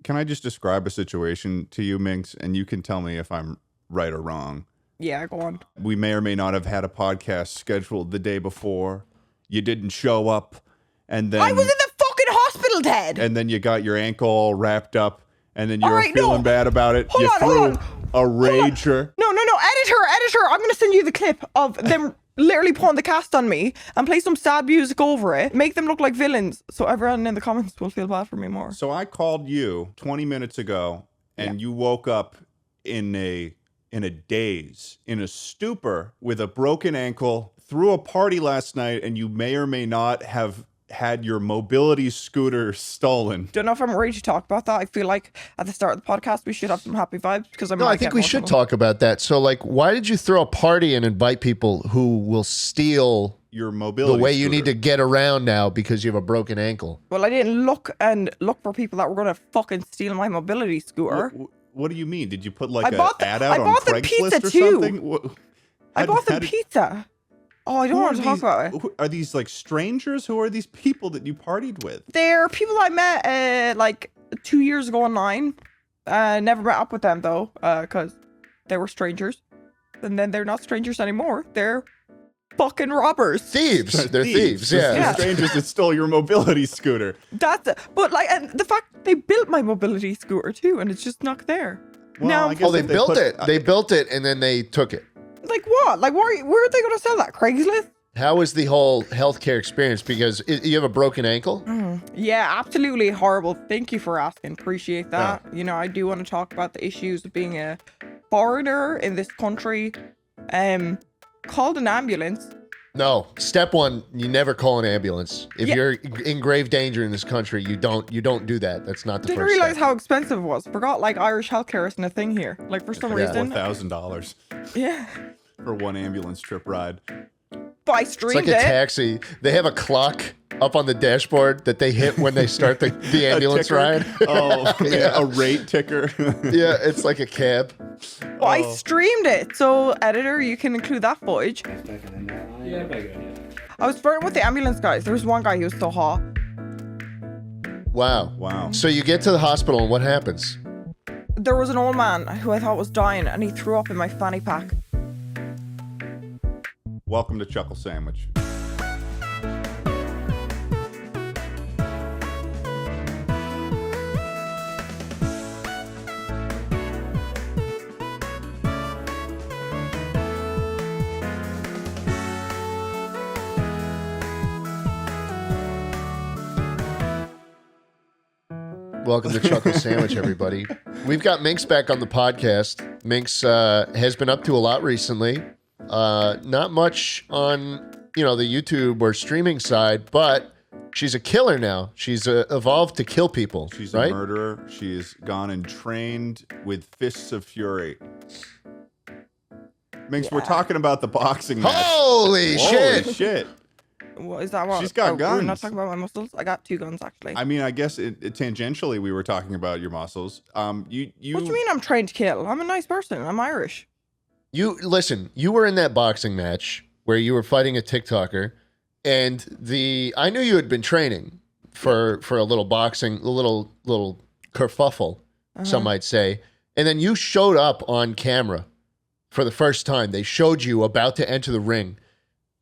Can I just describe a situation to you, Minx, and you can tell me if I'm right or wrong? Yeah, go on. We may or may not have had a podcast scheduled the day before. You didn't show up, and then... I was in the fucking hospital, Ted! And then you got your ankle all wrapped up, and then you were right, feeling bad about it. Hold you on, threw hold a rager. No, editor, I'm gonna send you the clip of them literally putting the cast on me and play some sad music over it, make them look like villains, so everyone in the comments will feel bad for me more. So I called you 20 minutes ago, and you woke up in a daze, in a stupor, with a broken ankle, threw a party last night, and you may or may not have had your mobility scooter stolen. Don't know if I'm ready to talk about that. I feel like at the start of the podcast we should have some happy vibes because I think we should talk about that. So, like, why did you throw a party and invite people who will steal your mobility the way scooter? You need to get around now because you have a broken ankle? Well, I didn't look for people that were going to fucking steal my mobility scooter. What do you mean? Did you put like an ad out I on bought the Craigslist pizza or too. something? I bought them pizza. Oh, I don't want to talk about it. Are these like strangers? Who are these people that you partied with? They're people I met like 2 years ago online. Never met up with them though, because they were strangers. And then they're not strangers anymore. They're fucking robbers. They're thieves. Yeah. Strangers that stole your mobility scooter. But like, and the fact they built my mobility scooter too, and it's just not there. Well, now, I guess they built it. They built it and then they took it. Like what? Like where are they going to sell that? Craigslist? How was the whole healthcare experience? Because you have a broken ankle? Yeah, absolutely horrible. Thank you for asking. Appreciate that. Yeah. You know, I do want to talk about the issues of being a foreigner in this country. Called an ambulance. No. Step one, you never call an ambulance. If you're in grave danger in this country, you don't do that. That's not the Didn't first realize step. how expensive it was. Forgot like Irish healthcare isn't a thing here. Like for some reason. $4,000. Yeah. For one ambulance trip ride. But I streamed It's like a taxi. They have a clock up on the dashboard that they hit when they start the ambulance ride. Oh, yeah, a rate ticker. Yeah, it's like a cab. Well, I streamed it. So, editor, you can include that footage. Yeah, very good, yeah. I was flirting with the ambulance guys. There was one guy who was so hot. Wow. So you get to the hospital and what happens? There was an old man who I thought was dying and he threw up in my fanny pack. Welcome to Chuckle Sandwich. Welcome to Chuckle Sandwich, everybody. We've got Minx back on the podcast. Minx has been up to a lot recently. Not much on, the YouTube or streaming side, but she's a killer now. She's evolved to kill people. She's right? a murderer. She's gone and trained with fists of fury. Minx, we're talking about the boxing match. Holy shit. What is that? What? She's got guns. We're not talking about my muscles. I got 2 guns actually. I mean, I guess tangentially we were talking about your muscles. What do you mean I'm trained to kill? I'm a nice person. I'm Irish. You were in that boxing match where you were fighting a TikToker, and I knew you had been training for a little boxing, a little kerfuffle, some might say, and then you showed up on camera for the first time. They showed you about to enter the ring,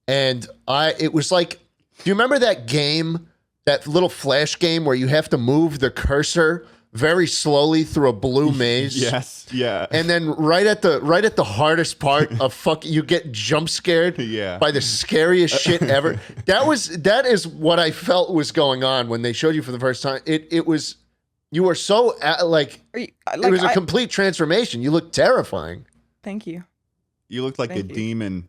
and it was like, do you remember that game, that little flash game where you have to move the cursor very slowly through a blue maze? Yes, yeah. And then right at the hardest part of you get jump scared by the scariest shit ever. That is what I felt was going on when they showed you for the first time. You were so it was a complete transformation. You looked terrifying. Thank you. You looked like a demon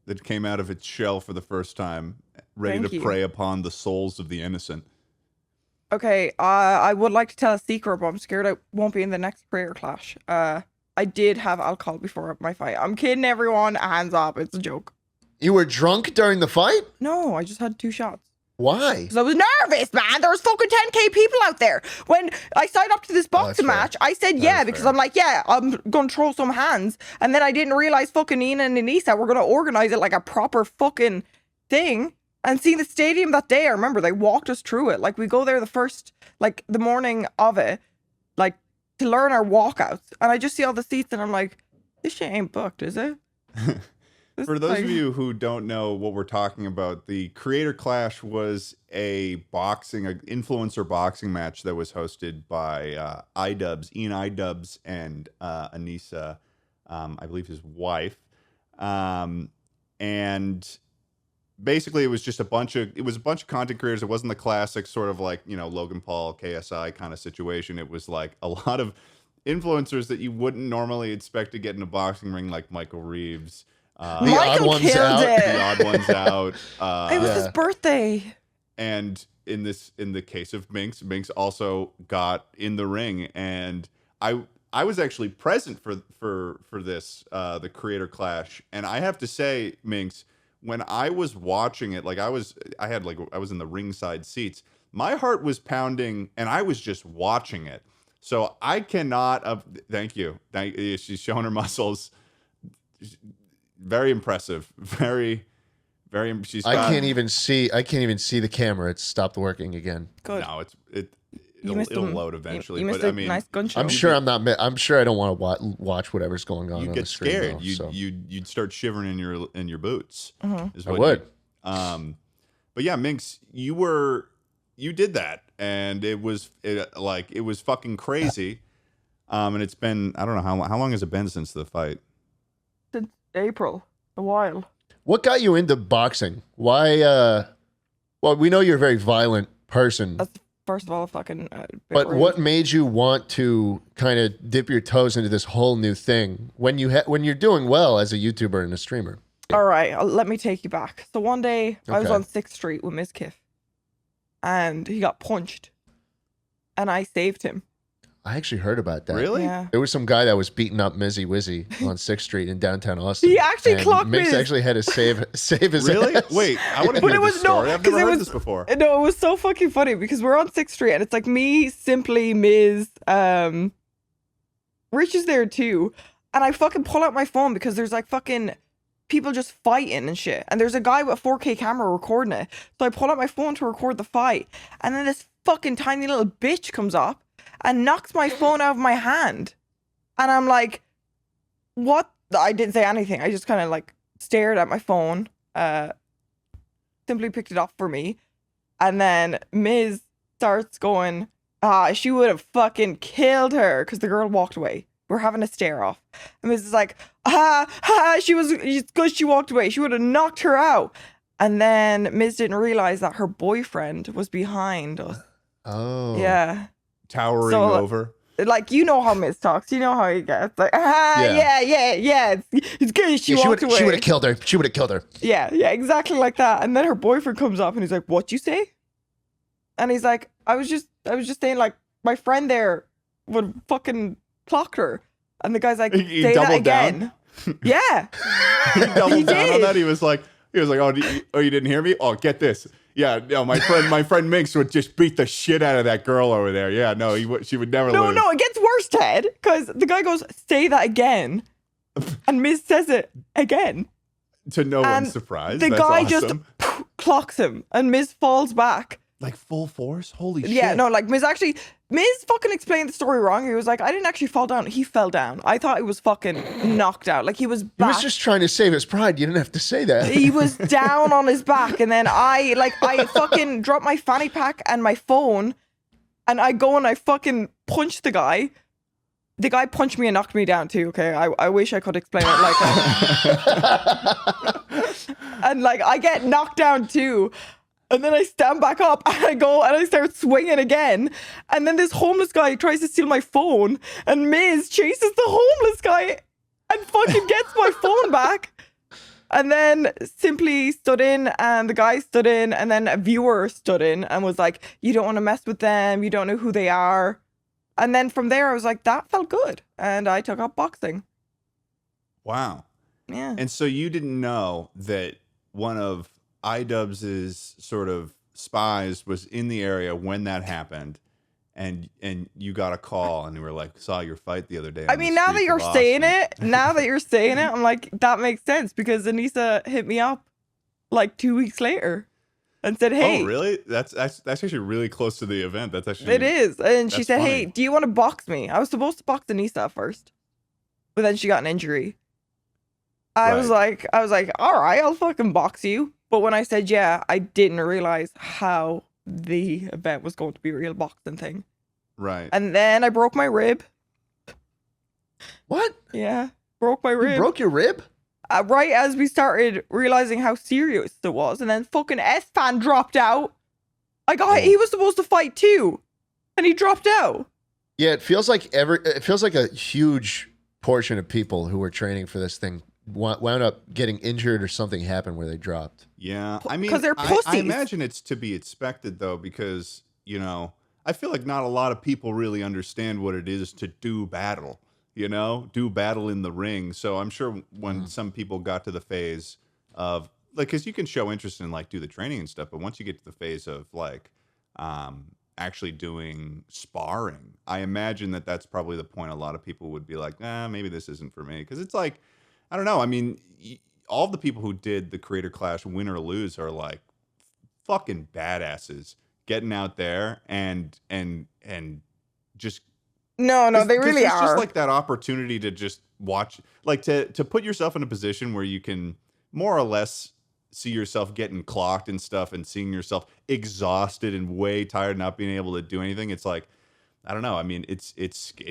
that came out of its shell for the first time, ready to prey upon the souls of the innocent. Okay, I would like to tell a secret, but I'm scared I won't be in the next prayer clash. I did have alcohol before my fight. I'm kidding, everyone. Hands up. It's a joke. You were drunk during the fight? No, I just had 2 shots. Why? Because I was nervous, man. There was fucking 10K people out there. When I signed up to this boxing match, I said because I'm like, I'm going to throw some hands. And then I didn't realize fucking Ian and Anissa were going to organize it like a proper fucking thing. And seeing the stadium that day, I remember they walked us through it. Like, we go there the morning of it. like to learn our walkouts, and I just see all the seats, and I'm like, this shit ain't booked, is it? For those of you who don't know what we're talking about, the Creator Clash was an influencer boxing match that was hosted by Ian iDubbbz and Anissa, I believe his wife. And basically it was just a bunch of content creators. It wasn't the classic sort of like, Logan Paul, KSI kind of situation. It was like a lot of influencers that you wouldn't normally expect to get in a boxing ring, like Michael Reeves. Michael killed it. The odd ones out. It was his birthday. And in the case of Minx also got in the ring, and I was actually present for this the Creator Clash, and I have to say, Minx, when I was watching it, like I was in the ringside seats, my heart was pounding, and I was just watching it. So I cannot. Thank you. She's showing her muscles. Very impressive. Very. I can't even see the camera. It's stopped working again. Good. No, it'll load eventually. You missed but a I mean, nice gunshot. I'm sure I don't want to watch whatever's going on. You'd the get screen, scared. though, You'd start shivering in your boots. Mm-hmm. I would. But yeah, Minx, you did that, and it was fucking crazy. And it's been, I don't know how long has it been since the fight? Since April, a while. What got you into boxing? Why? Well, we know you're a very violent person. That's first of all fucking. But what made you want to kind of dip your toes into this whole new thing when you're doing well as a YouTuber and a streamer? All right, let me take you back. So one day I was Okay. on 6th Street with Miss Kiff, and he got punched, and I saved him. I actually heard about that. Really? Yeah. There was some guy that was beating up Mizzy Wizzy on 6th Street in downtown Austin. He actually and clocked Minx Miz. actually had to save his Really? ass. Wait, I want to But hear it this was- no, story. I've 'cause never it heard was- this before. No, it was so fucking funny because we're on 6th Street, and it's like me, Simply, Miz, Rich is there too, and I fucking pull out my phone because there's like fucking people just fighting and shit, and there's a guy with a 4K camera recording it. So I pull out my phone to record the fight, and then this fucking tiny little bitch comes up and knocks my phone out of my hand, and I'm like, what? I didn't say anything. I just kind of like stared at my phone. Simply picked it up for me, and then Miz starts going, she would have fucking killed her, because the girl walked away. We're having a stare off. And Miz is like, it's good she walked away. She would have knocked her out. And then Miz didn't realize that her boyfriend was behind us. Oh. Yeah. Towering So, over. Like, you know how Miz talks. You know how he gets. Like, yeah. It's good she walked away. She would have killed her. She would have killed her. Yeah, exactly like that. And then her boyfriend comes up and he's like, "What'd you say?" And he's like, I was just saying, like, my friend there would fucking clock her. And the guy's like, He say that doubled down? again. Yeah. He doubled He down on did. that. He was like, oh, you didn't hear me? Oh, get this. Yeah, no, my friend Minx would just beat the shit out of that girl over there. Yeah, no, she would never lose. No, it gets worse, Ted. Because the guy goes, say that again. And Miz says it again. To no And one's surprise. The That's guy awesome. just clocks him. And Miz falls back. Like full force? Holy shit. Yeah, no, like Miz fucking explained the story wrong. He was like, I didn't actually fall down. He fell down. I thought he was fucking knocked out. Like he was He back. was just trying to save his pride. You didn't have to say that. He was down on his back, and then I fucking dropped my fanny pack and my phone, and I go and I fucking punch the guy. The guy punched me and knocked me down too. Okay, I wish I could explain it like that. And like I get knocked down too. And then I stand back up and I go and I start swinging again. And then this homeless guy tries to steal my phone, and Miz chases the homeless guy and fucking gets my phone back. And then Simply stood in, and the guy stood in, and then a viewer stood in and was like, you don't want to mess with them. You don't know who they are. And then from there, I was like, that felt good. And I took up boxing. Wow. Yeah. And so you didn't know that one of iDubbbz's sort of spies was in the area when that happened, and you got a call and you were like, saw your fight the other day. I mean, now that you're saying it, I'm like, that makes sense, because Anissa hit me up like 2 weeks later. and said, "Hey." Oh, really? That's actually really close to the event. That's actually It is. And she that's said, funny. "Hey, do you want to box me?" I was supposed to box Anissa first, but then she got an injury. I was like, all right, I'll fucking box you. But when I said yeah, I didn't realize how the event was going to be a real boxing thing. Right. And then I broke my rib. What? Yeah, broke my You rib. broke your rib? Right as we started realizing how serious it was, and then fucking S-Fan dropped out. He was supposed to fight too, and he dropped out. Yeah, it feels like a huge portion of people who were training for this thing wound up getting injured or something happened where they dropped. Yeah, I mean, 'Cause they're I pussies. imagine it's to be expected though, because I feel like not a lot of people really understand what it is to do battle. Do battle in the ring. So I'm sure when some people got to the phase of like, because you can show interest in like do the training and stuff, but once you get to the phase of like actually doing sparring, I imagine that's probably the point a lot of people would be like, maybe this isn't for me, because it's like, I don't know. I mean, all the people who did the Creator Clash win or lose are like fucking badasses getting out there and just No, they really it's are. just like that opportunity to just watch, like to put yourself in a position where you can more or less see yourself getting clocked and stuff, and seeing yourself exhausted and way tired, not being able to do anything. It's like, I don't know. I mean, it's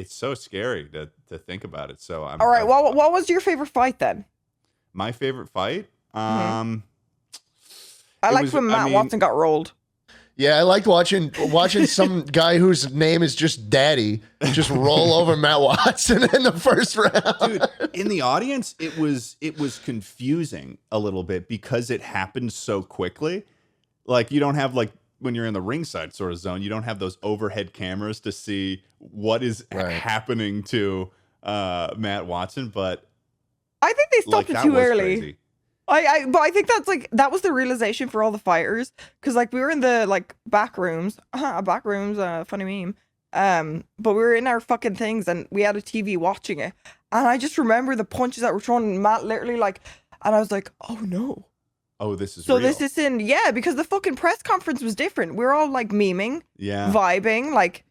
so scary to think about it. So All right. What was your favorite fight then? My favorite fight? I liked when Matt Watson got rolled. Yeah, I liked watching some guy whose name is just Daddy just roll over Matt Watson in the first round. Dude, in the audience, it was confusing a little bit because it happened so quickly. Like, you don't have, like, when you're in the ringside sort of zone, you don't have those overhead cameras to see what is happening to Matt Watson. But I think they stopped it too early. Crazy. But I think that was the realization for all the fighters, because like we were in the like back rooms, funny meme. But we were in our fucking things and we had a TV watching it, and I just remember the punches that were thrown, and Matt literally like, and I was like, oh no. Oh, this is so real. This isn't, because the fucking press conference was different. We were all like memeing, vibing, like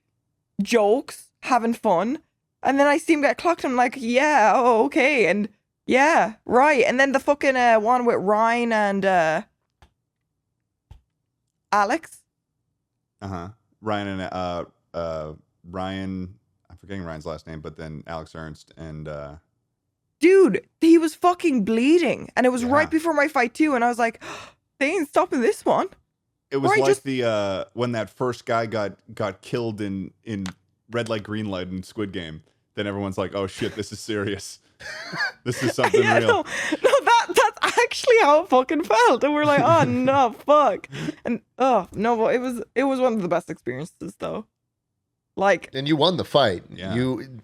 jokes, having fun, and then I see him get clocked. I'm like, yeah, oh okay, and. Yeah, right. And then the fucking one with Ryan and Alex. Ryan and Ryan, I'm forgetting Ryan's last name, but then Alex Ernst and dude, he was fucking bleeding, and it was right before my fight too, and I was like, they ain't stopping this one. It was like the when that first guy got killed in Red Light Green Light in Squid Game. Then everyone's like, oh shit, this is serious. This is something real. No, that's actually how it fucking felt. And we're like, oh no, fuck. And but it was one of the best experiences though. Like, and you won the fight. Yeah.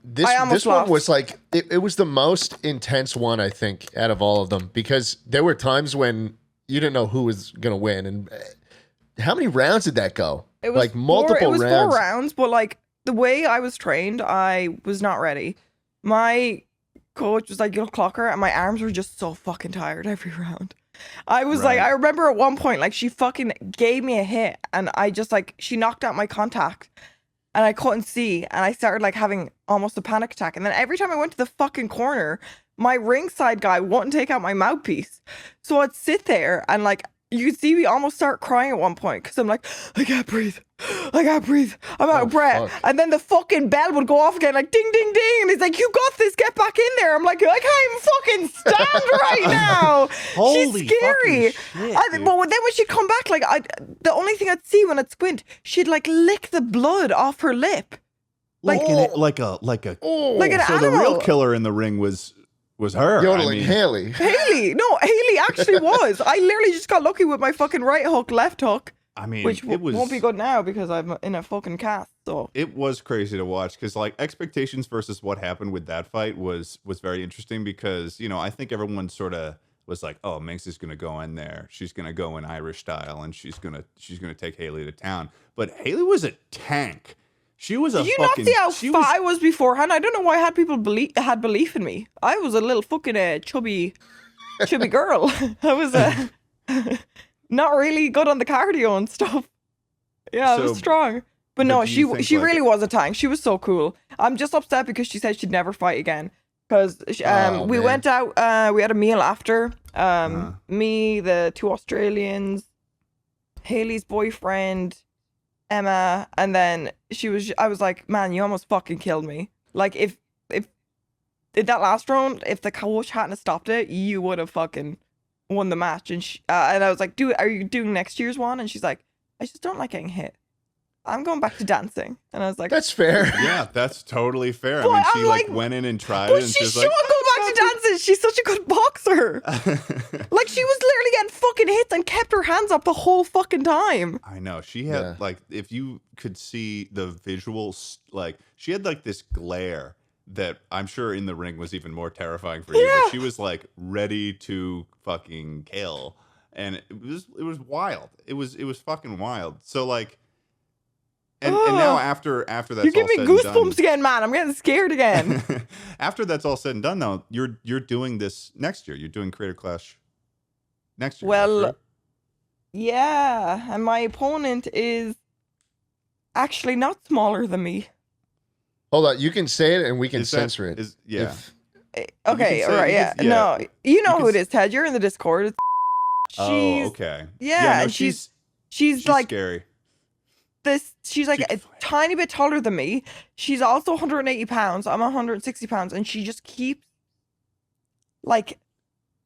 This one was like it was the most intense one, I think, out of all of them, because there were times when you didn't know who was gonna win. And how many rounds did that go? It was like multiple rounds. 4 rounds, but like the way I was trained, I was not ready. My coach was like, you'll clock her, and my arms were just so fucking tired every round. I was like, I remember at one point, like, she fucking gave me a hit, and I just like, she knocked out my contact, and I couldn't see, and I started like having almost a panic attack. And then every time I went to the fucking corner, my ringside guy wouldn't take out my mouthpiece, so I'd sit there and like, you could see me almost start crying at one point, because I'm like, I can't breathe, I'm out of breath. Fuck. And then the fucking bell would go off again, like ding ding ding, and he's like, you got this, get back in there. I'm like, I can't even fucking stand right now. Holy she's scary. Shit, but then when she'd come back, like the only thing I'd see when I'd squint, she'd like lick the blood off her lip, like an animal. So the real killer in the ring was her. Yodeling Haley. No, Haley actually was. I literally just got lucky with my fucking right hook, left hook. I mean, which won't be good now because I'm in a fucking cast. So it was crazy to watch, because like expectations versus what happened with that fight was very interesting, because I think everyone sort of was like, oh, Minx is gonna go in there, she's gonna go in Irish style, and she's gonna take Haley to town. But Haley was a tank. She was a. Did you not see how fat I was beforehand? I don't know why I had people had belief in me. I was a little fucking chubby girl. I was not really good on the cardio and stuff. Yeah, it was So, strong. But but no, do you think, she like, really was a tank. She was so cool. I'm just upset because she said she'd never fight again. Because Oh, we man. went out, we had a meal after. Uh-huh. Me, the 2 Australians, Haley's boyfriend, Emma, and then I was like, man, you almost fucking killed me. Like, if in that last round, if the coach hadn't have stopped it, you would have fucking won the match. And and I was like, are you doing next year's one? And she's like, I just don't like getting hit. I'm going back to dancing. And I was like, That's fair. Yeah, that's totally fair. But I mean, she I'm like like, went in and tried but it, and she she was should like, go back to dancing. She's such a good boxer. Like, she was literally getting fucking hits and kept her hands up the whole fucking time. I know. She had Yeah. like, if you could see the visuals, like she had like this glare that I'm sure in the ring was even more terrifying for you. Yeah. But she was like ready to fucking kill, and it was wild. It was fucking wild. So like, and now after that's You're all giving me said and done, goosebumps again, man. I'm getting scared again. after that's all said and done, though, you're doing this next year. You're doing Creator Clash next year. is that Well, true? yeah. And my opponent is actually not smaller than me. Hold on, you can say it and we can Is that- censor it. yeah. If- Okay, can all say- right, you yeah. can- yeah. No, you know You who can it is, Ted. You're in the Discord. It's Oh, okay. yeah, no, and she's she's like scary. she's like She a can fight. tiny bit taller than me. She's also 180 pounds. I'm 160 pounds, and she just keeps like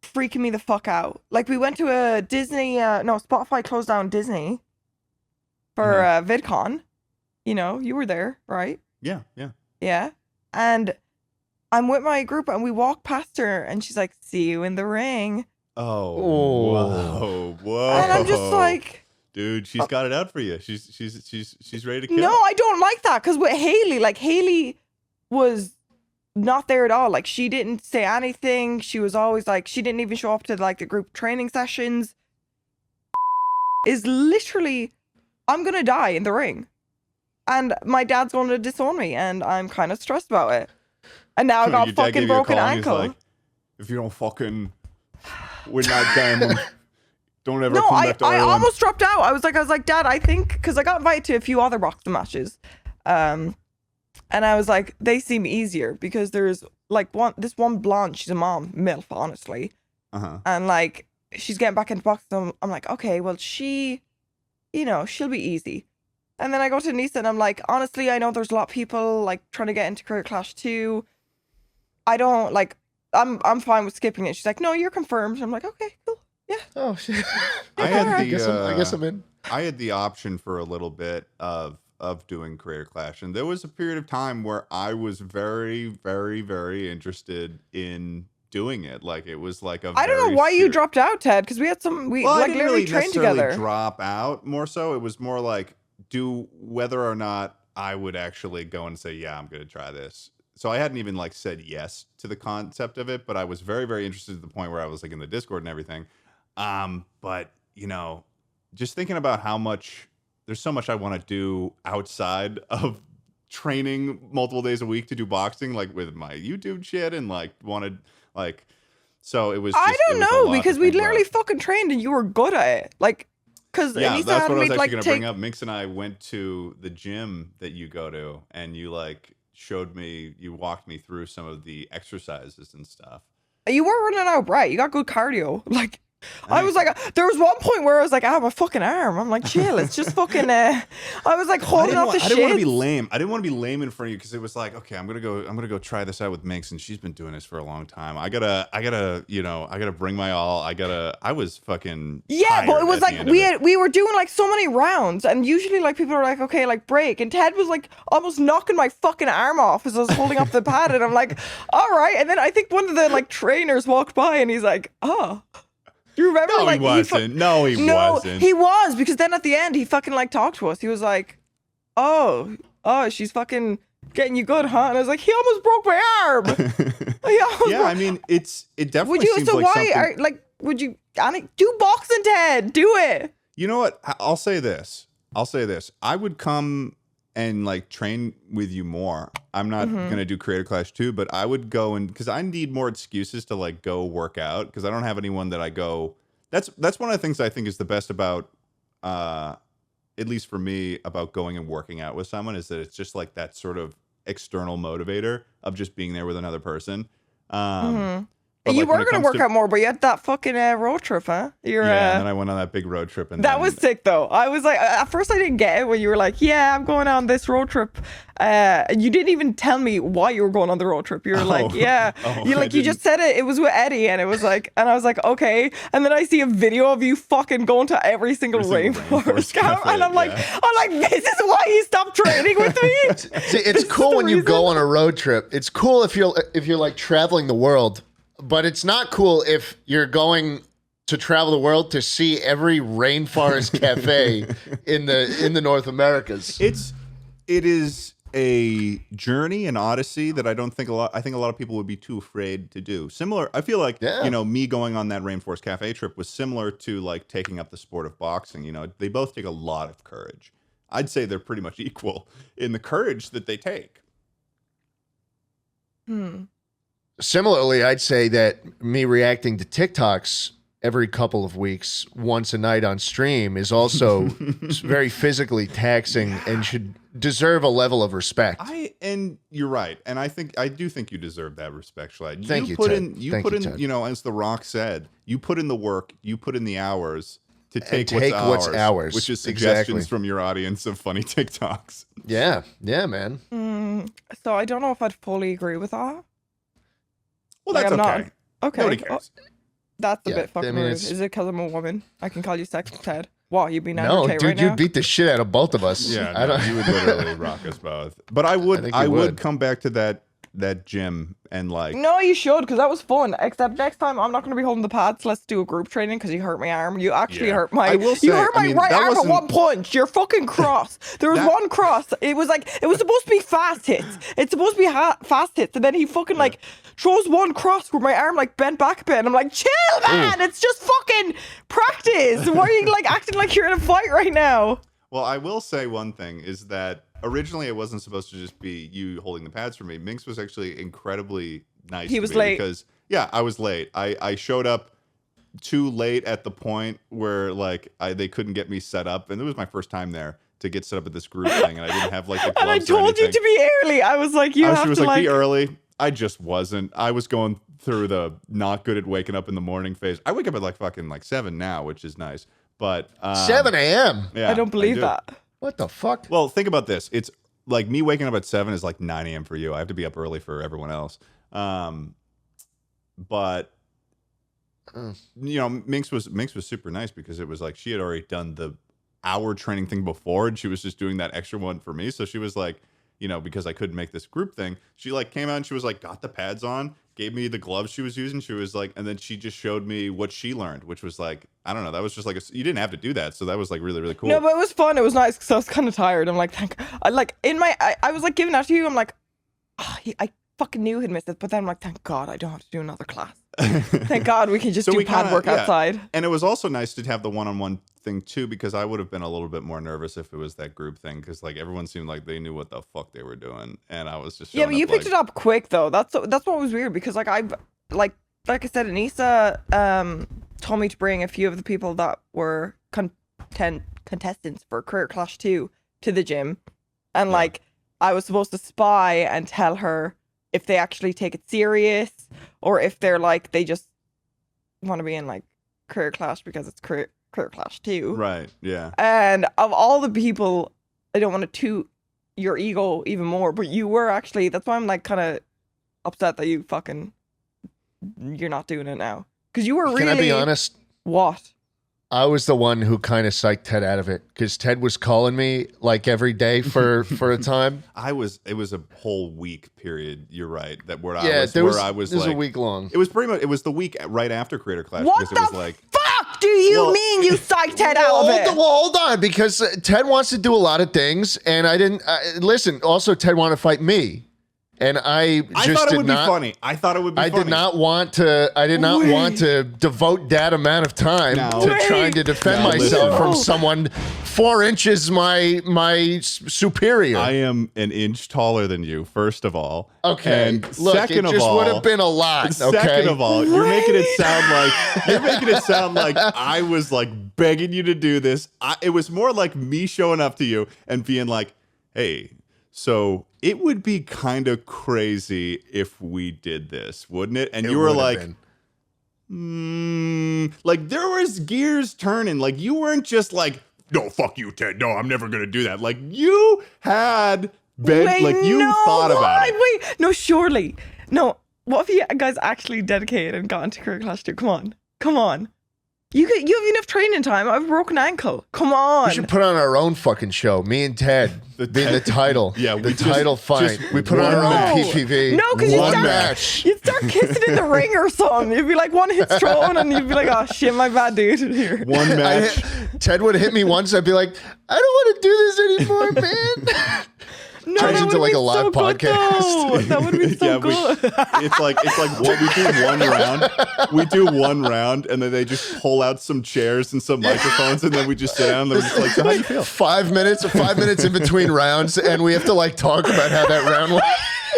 freaking me the fuck out. Like, we went to a Disney, Spotify closed down Disney for VidCon. You know, you were there, right? Yeah. Yeah. And I'm with my group, and we walk past her, and she's like, "See you in the ring." Oh, Oh. whoa. And I'm just like, dude, she's got it out for you. She's ready to kill. no, I don't like that. Because with Haley, like, Haley was not there at all. Like, she didn't say anything. She was always like, she didn't even show up to like the group training sessions. Is literally, I'm gonna die in the ring, and my dad's going to disown me, and I'm kind of stressed about it. And now I got Your dad fucking gave you a broken call and he's ankle. like, if you don't fucking win that game, don't ever No, come I back to Ireland. almost dropped out. I was like, Dad, I think, because I got invited to a few other boxing matches, and I was like, they seem easier because there's like this one blonde, she's a mom, MILF, honestly, and like she's getting back into boxing. I'm like, okay, well, she, you know, she'll be easy. And then I go to Nisa and I'm like, honestly, I know there's a lot of people like trying to get into Career Clash too. I don't like. I'm fine with skipping it. She's like, no, you're confirmed. I'm like, okay, cool. Yeah. Oh shit! I had I the, guess I'm in. I had the option for a little bit of doing Creator Clash, and there was a period of time where I was very, very, very interested in doing it. Like, it was like a. I don't know very why you serious- dropped out, Ted, because we had we Well, I like didn't literally really trained necessarily together. drop out. More so, it was more like whether or not I would actually go and say, yeah, I'm going to try this. So I hadn't even like said yes to the concept of it, but I was very, very interested to the point where I was like in the Discord and everything. But you know, just thinking about how much there's so much I want to do outside of training multiple days a week to do boxing, like with my YouTube shit, and like wanted like. So it was. Just, I don't it was a know, lot to because we think about. literally fucking trained and you were good at it. Like, because Yeah, Anissa that's had what I me was actually like going to take. bring up. Minx and I went to the gym that you go to, and you like showed me, you walked me through some of the exercises and stuff. You were running out bright. You got good cardio. Like, I Thanks. was like, there was one point where I was like, I have a fucking arm. I'm like, chill. It's just fucking. I was like holding off the shit. I didn't want to be lame. I didn't want to be lame in front of you because it was like, okay, I'm gonna go try this out with Minx, and she's been doing this for a long time. I gotta bring my all. I was fucking. Yeah, but tired it was at the like end of it. we were doing like so many rounds, and usually like people are like, okay, like break, and Ted was like almost knocking my fucking arm off as I was holding up the pad, and I'm like, all right, and then I think one of the like trainers walked by, and he's like, oh, do you remember? No, like, he wasn't. No, he wasn't. He was, because then at the end he fucking like talked to us. He was like, oh, she's fucking getting you good, huh? And I was like, he almost broke my arm. Yeah, I mean, it definitely Would you? seems So like why something. are like? Would you? Do boxing, Ted? Do it. You know what? I'll say this. I would come and like train with you more. I'm not gonna do Creator Clash 2, but I would go and because I need more excuses to like go work out because I don't have anyone that I go That's one of the things I think is the best about, at least for me, about going and working out with someone is that it's just like that sort of external motivator of just being there with another person. But You like, when were it going to comes work out more, but you had that fucking road trip, huh? Yeah, and then I went on that big road trip. And that then, was sick, though. I was like, at first I didn't get it when you were like, yeah, I'm going on this road trip. And you didn't even tell me why you were going on the road trip. You were like, yeah. You just said it. It was with Eddie, and it was like, and I was like, okay. And then I see a video of you fucking going to every single Rainforest Café, and I'm like, this is why you stopped training with me. See, it's cool when you go on a road trip. It's cool if you're like traveling the world. But it's not cool if you're going to travel the world to see every Rainforest Cafe in the North Americas. It is a journey, an odyssey that I think a lot of people would be too afraid to do. Similar, I feel like me going on that Rainforest Cafe trip was similar to like taking up the sport of boxing. You know, they both take a lot of courage. I'd say they're pretty much equal in the courage that they take. Similarly, I'd say that me reacting to TikToks every couple of weeks, once a night on stream, is also very physically taxing and should deserve a level of respect. And you're right, and I do think you deserve that respect, Schlatt. Thank you, Ted. You know, as The Rock said, you put in the work, you put in the hours to take what's ours, which is suggestions from your audience of funny TikToks. Yeah, man. So I don't know if I'd fully agree with that. Well, that's okay. Okay. Nobody cares. That's a bit fucking rude. Is it because I'm a woman? I can call you sex, Ted. What, you being no, okay dude, right now? you'd beat the shit out of both of us. Yeah, you would literally rock us both. But I would come back to that gym and like. No, you should, because that was fun. Except next time, I'm not going to be holding the pads. Let's do a group training, because you hurt my arm. You actually hurt my. You hurt my right arm at one punch. You're fucking cross. There was one cross. It was supposed to be fast hits. It's supposed to be fast hits, and then he fucking like throws one cross where my arm like bent back a bit, and I'm like, chill, man. It's just fucking practice. Why are you like acting like you're in a fight right now? Well, I will say one thing is that originally it wasn't supposed to just be you holding the pads for me. Minx was actually incredibly nice. He was late because I was late. I showed up too late at the point where like they couldn't get me set up, and it was my first time there to get set up at this group thing, and I didn't have like the gloves. And I told you to be early. I was like, she was like, be early. I just wasn't. I was going through the not good at waking up in the morning phase. I wake up at like fucking like 7 now, which is nice. But 7 a.m. Yeah, I don't believe that. What the fuck? Well, think about this. It's like me waking up at 7 is like 9 a.m. for you. I have to be up early for everyone else. But you know, Minx was super nice because it was like she had already done the hour training thing before, and she was just doing that extra one for me. So she was like, you know, because I couldn't make this group thing, she like came out and she was like, got the pads on, gave me the gloves she was using. She was like, and then she just showed me what she learned, which was like, I don't know, that was just like, you didn't have to do that. So that was like really, really cool. No, but it was fun. It was nice because I was kind of tired. I'm like, I was like giving that to you. I'm like, I fucking knew he'd missed it. But then I'm like, thank God I don't have to do another class. Thank God we can just do pad work outside. And it was also nice to have the one-on-one thing too, because I would have been a little bit more nervous if it was that group thing, because like everyone seemed like they knew what the fuck they were doing, and I was just but you picked it up quick though. That's what was weird, because like I said, Anissa told me to bring a few of the people that were contestants for Career Clash 2 to the gym, and like I was supposed to spy and tell her if they actually take it serious, or if they're like, they just want to be in like Career Clash because it's Career Clash 2. Right, yeah. And of all the people, I don't want to toot your ego even more, but you were actually, that's why I'm like kind of upset that you're not doing it now. Because you were really... Can I be honest? What? I was the one who kind of psyched Ted out of it, because Ted was calling me like every day for a time. It was a whole week period. You're right. It was a week long. It was pretty much, it was the week right after Creator Clash. What because it was like, fuck do you mean you psyched Ted out of it? Well, hold on, because Ted wants to do a lot of things, and I didn't listen. Also, Ted wanted to fight me. and I just thought it did would not. be funny. I thought it would be I funny. did not want to. I did not want to devote that amount of time to trying to defend myself from someone 4 inches my superior. I am an inch taller than you, first of all. Okay. And Look, second it just of all, would have been a lot. Okay. Second of all, you're making it sound like I was like begging you to do this. It was more like me showing up to you and being like, "Hey, so it would be kind of crazy if we did this, wouldn't it?" And you were like, like there was gears turning. Like you weren't just like, "No, fuck you, Ted. No, I'm never gonna do that." Like you had been, thought about it. Wait, no, surely. No, what if you guys actually dedicated and got into career class 2? Come on. You have enough training time. I have a broken ankle. Come on. We should put on our own fucking show. Me and Ted being the title. Yeah, the title fight. We put on our own PPV. No, because you'd start kissing in the ring or something. You'd be like one hit strong and you'd be like, "Oh shit, my bad, dude." Here. One match. Ted would hit me once. I'd be like, "I don't want to do this anymore, man." No, turns that into would like be a live so good, podcast. though. That would be so good. It's like what we do one round. We do one round, and then they just pull out some chairs and some microphones, and then we just sit down and they're just like, "So how do you feel?" 5 minutes in between rounds, and we have to like talk about how that round went.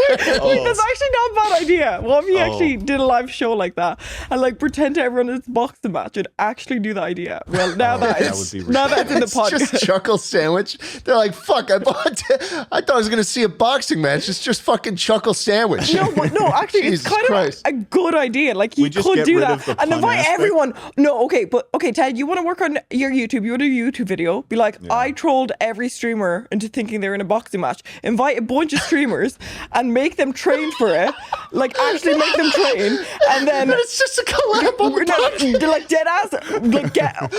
That's actually not a bad idea. What if you actually did a live show like that and like pretend to everyone it's boxing match and actually do the idea? Well, now that it's in the podcast. It's just Chuckle Sandwich. They're like, "Fuck! I thought I was gonna see a boxing match. It's just fucking Chuckle Sandwich." No, actually, it's kind of a good idea. Like you could do that and invite everyone. No, okay, Ted, you want to work on your YouTube? You want to do a YouTube video? Be like, I trolled every streamer into thinking they're in a boxing match. Invite a bunch of streamers and make them train for it. Like actually make them train, and then it's just a collab on the podcast. Like dead ass,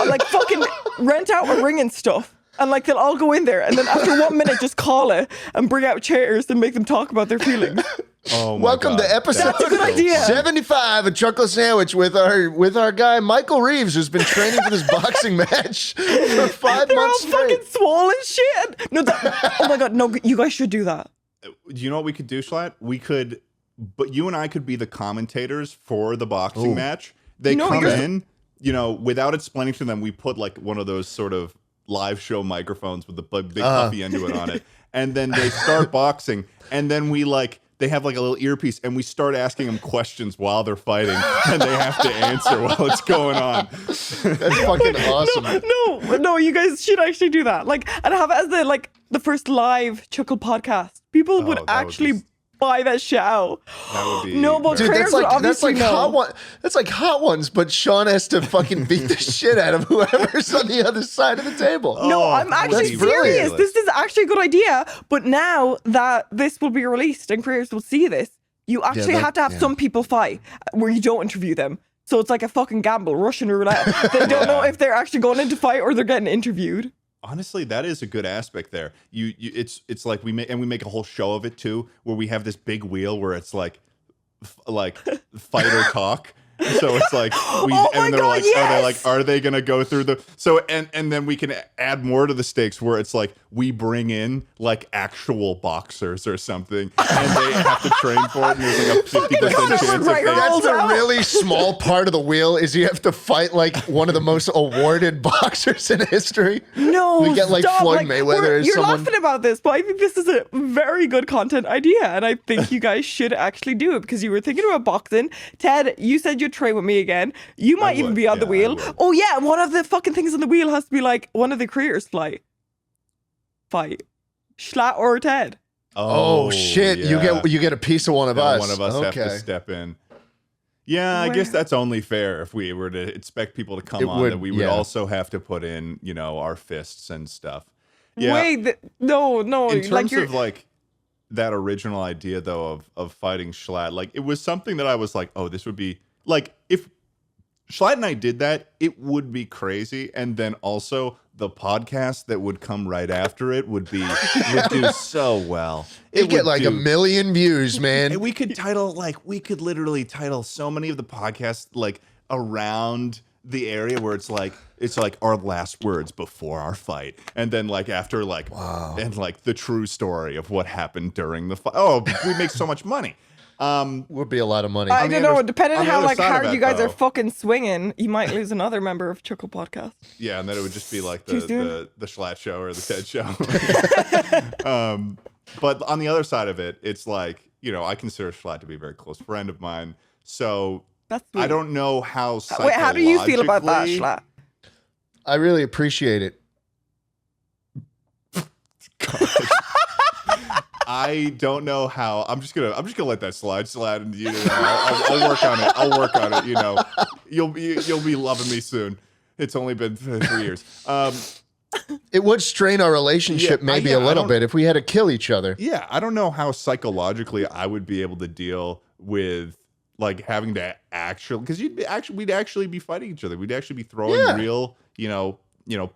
like fucking rent out a ring and stuff. And like they'll all go in there, and then after 1 minute, just call it and bring out chairs and make them talk about their feelings. Oh my Welcome God. to episode That's a good idea. 75 of Chuckle Sandwich with our guy Michael Reeves, who's been training for this boxing match for 5 They're months all straight. fucking swollen shit. No, oh my God, no, you guys should do that. Do you know what we could do, Schlatt? But you and I could be the commentators for the boxing match. They come in, without explaining to them, we put like one of those sort of live show microphones with the big puffy end to it on it. And then they start boxing, and then they have like a little earpiece, and we start asking them questions while they're fighting, and they have to answer while it's going on. That's fucking awesome. No, you guys should actually do that. Like, and have it as the first live Chuckle podcast. People would actually buy that shit out. That would be no, but dude, that's like hot one. That's like Hot Ones, but Sean has to fucking beat the shit out of whoever's on the other side of the table. No, I'm actually serious. This is actually a good idea. But now that this will be released and creators will see this, you actually have to have some people fight where you don't interview them. So it's like a fucking gamble, Russian roulette. They don't know if they're actually going into fight or they're getting interviewed. Honestly, that is a good aspect there. It's like we make a whole show of it too, where we have this big wheel where it's like fight or talk. So it's like are they gonna go through the and then we can add more to the stakes where it's like we bring in like actual boxers or something and they have to train for it and there's like a 50% chance of That's a really small part of the wheel is you have to fight like one of the most awarded boxers in history. No, we get like Floyd Mayweather or you're someone. laughing about this, but I think this is a very good content idea, and I think you guys should actually do it because you were thinking about boxing. Ted, you said you'd train with me again. You might even be on the wheel. Oh yeah, one of the fucking things on the wheel has to be like one of the careers fight. Schlatt or Ted. Oh shit! Yeah. You get a piece of one of us. One of us have to step in. Yeah, I guess that's only fair if we were to expect people to come on. That we would also have to put in, our fists and stuff. Yeah. Wait, no. In terms of like that original idea though of fighting Schlatt, like it was something that I was like, oh, this would be like if Schlatt and I did that, it would be crazy. And then also the podcast that would come right after it would do so well. It'd get like 1 million views, man. And we could literally title so many of the podcasts like around the area where it's like our last words before our fight, and then like after like and like the true story of what happened during the fight. Oh, we make so much money. Would be a lot of money. I don't know. Depending on how like side of hard that, you guys are though. fucking swinging, you might lose another member of Chuckle Podcast. Yeah, and then it would just be like Too the soon? Schlatt show or the Ted show. But on the other side of it, it's like, you know, I consider Schlatt to be a very close friend of mine. So That's sweet. I don't know how Wait, how do you feel about that, psychologically- Schlatt? I really appreciate it. I don't know how. I'm just gonna let that slide, and you know, I'll work on it. I'll work on it. You know, you'll be loving me soon. It's only been 3 years. It would strain our relationship maybe a little bit if we had to kill each other. Yeah, I don't know how psychologically I would be able to deal with like having to actually, because we'd actually be fighting each other. We'd actually be throwing real, you know,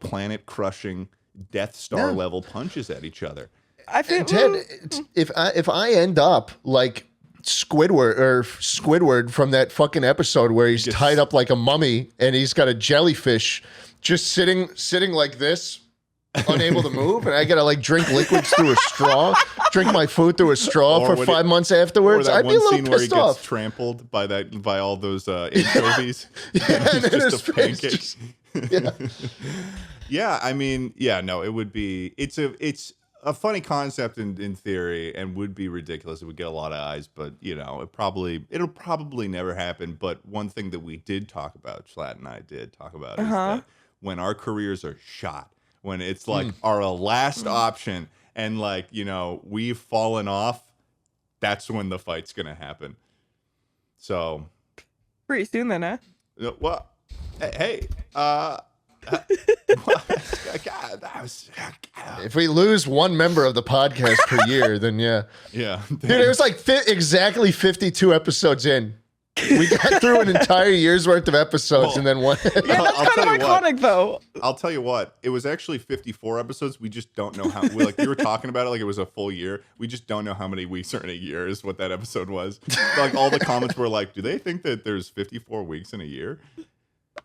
planet crushing, Death Star level punches at each other. I feel And Ted, if I end up like Squidward from that fucking episode where he's tied up like a mummy and he's got a jellyfish just sitting like this, unable to move, and I gotta like drink liquids through a straw, drink my food through a straw Or for when 5 months afterwards, Or that I'd be a one little scene where he pissed gets off. trampled by all those anchovies. And then It's his just a face pancake. just- yeah. Yeah, I mean, no, it would be. It's a funny concept in theory, and would be ridiculous. It would get a lot of eyes, but you know, it'll probably never happen. But one thing that we did talk about, Schlatt and I did talk about, is that when our careers are shot, when it's like our last option, and like, you know, we've fallen off, that's when the fight's gonna happen. So, pretty soon then, eh? well, hey, God, that was. If we lose one member of the podcast per year, then yeah. Dude, it was like exactly 52 episodes in. We got through an entire year's worth of episodes and then one. Yeah, that's I'll kind tell of you what. iconic, though. I'll tell you what, it was actually 54 episodes. We just don't know how. You were talking about it like it was a full year. We just don't know how many weeks are in a year is what that episode was. Like all the comments were like, do they think that there's 54 weeks in a year?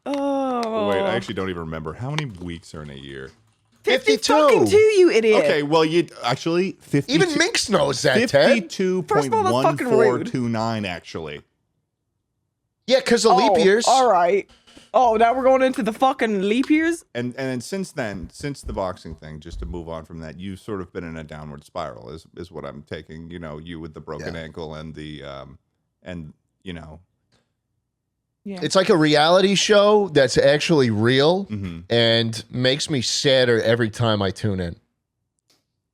Oh. Wait, I actually don't even remember. How many weeks are in a year? 52. Fucking two, you idiot. Okay, well, you actually 52. Even Minx knows that, Ted. First of all, that's fucking rude. 52.1429 actually. Yeah, because of leap years. All right. Oh, now we're going into the fucking leap years? And then since the boxing thing, just to move on from that, you've sort of been in a downward spiral, is what I'm taking. You know, you with the broken ankle and the and you know. Yeah. It's like a reality show that's actually real Mm-hmm. and makes me sadder every time I tune in.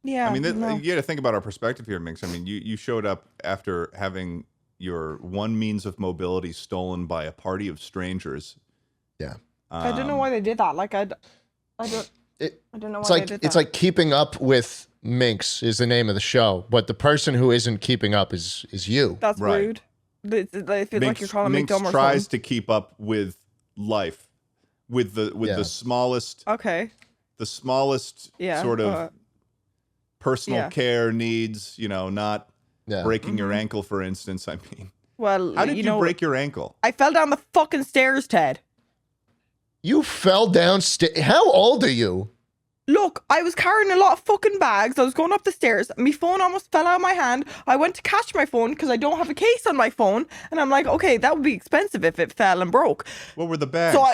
Yeah. I mean, no. you got to think about our perspective here, Minx. I mean, you showed up after having your one means of mobility stolen by a party of strangers. Yeah. I don't know why they did that. Like, I don't know why It's they like did it's that. like Keeping Up with Minx is the name of the show, but the person who isn't keeping up is you. That's Right. rude. They feel like you're calling me Minx dumb or tries something. to keep up with life, with the smallest Okay. Yeah. sort of personal yeah. care needs. You know, not Yeah. breaking your ankle, for instance. I mean, Well, how did you know, break your ankle? I fell down the fucking stairs, Ted. You fell downstairs. How old are you? Look, I was carrying a lot of fucking bags. I was going up the stairs. My phone almost fell out of my hand. I went to catch my phone because I don't have a case on my phone. And I'm like, okay, that would be expensive if it fell and broke. What were the bags? So All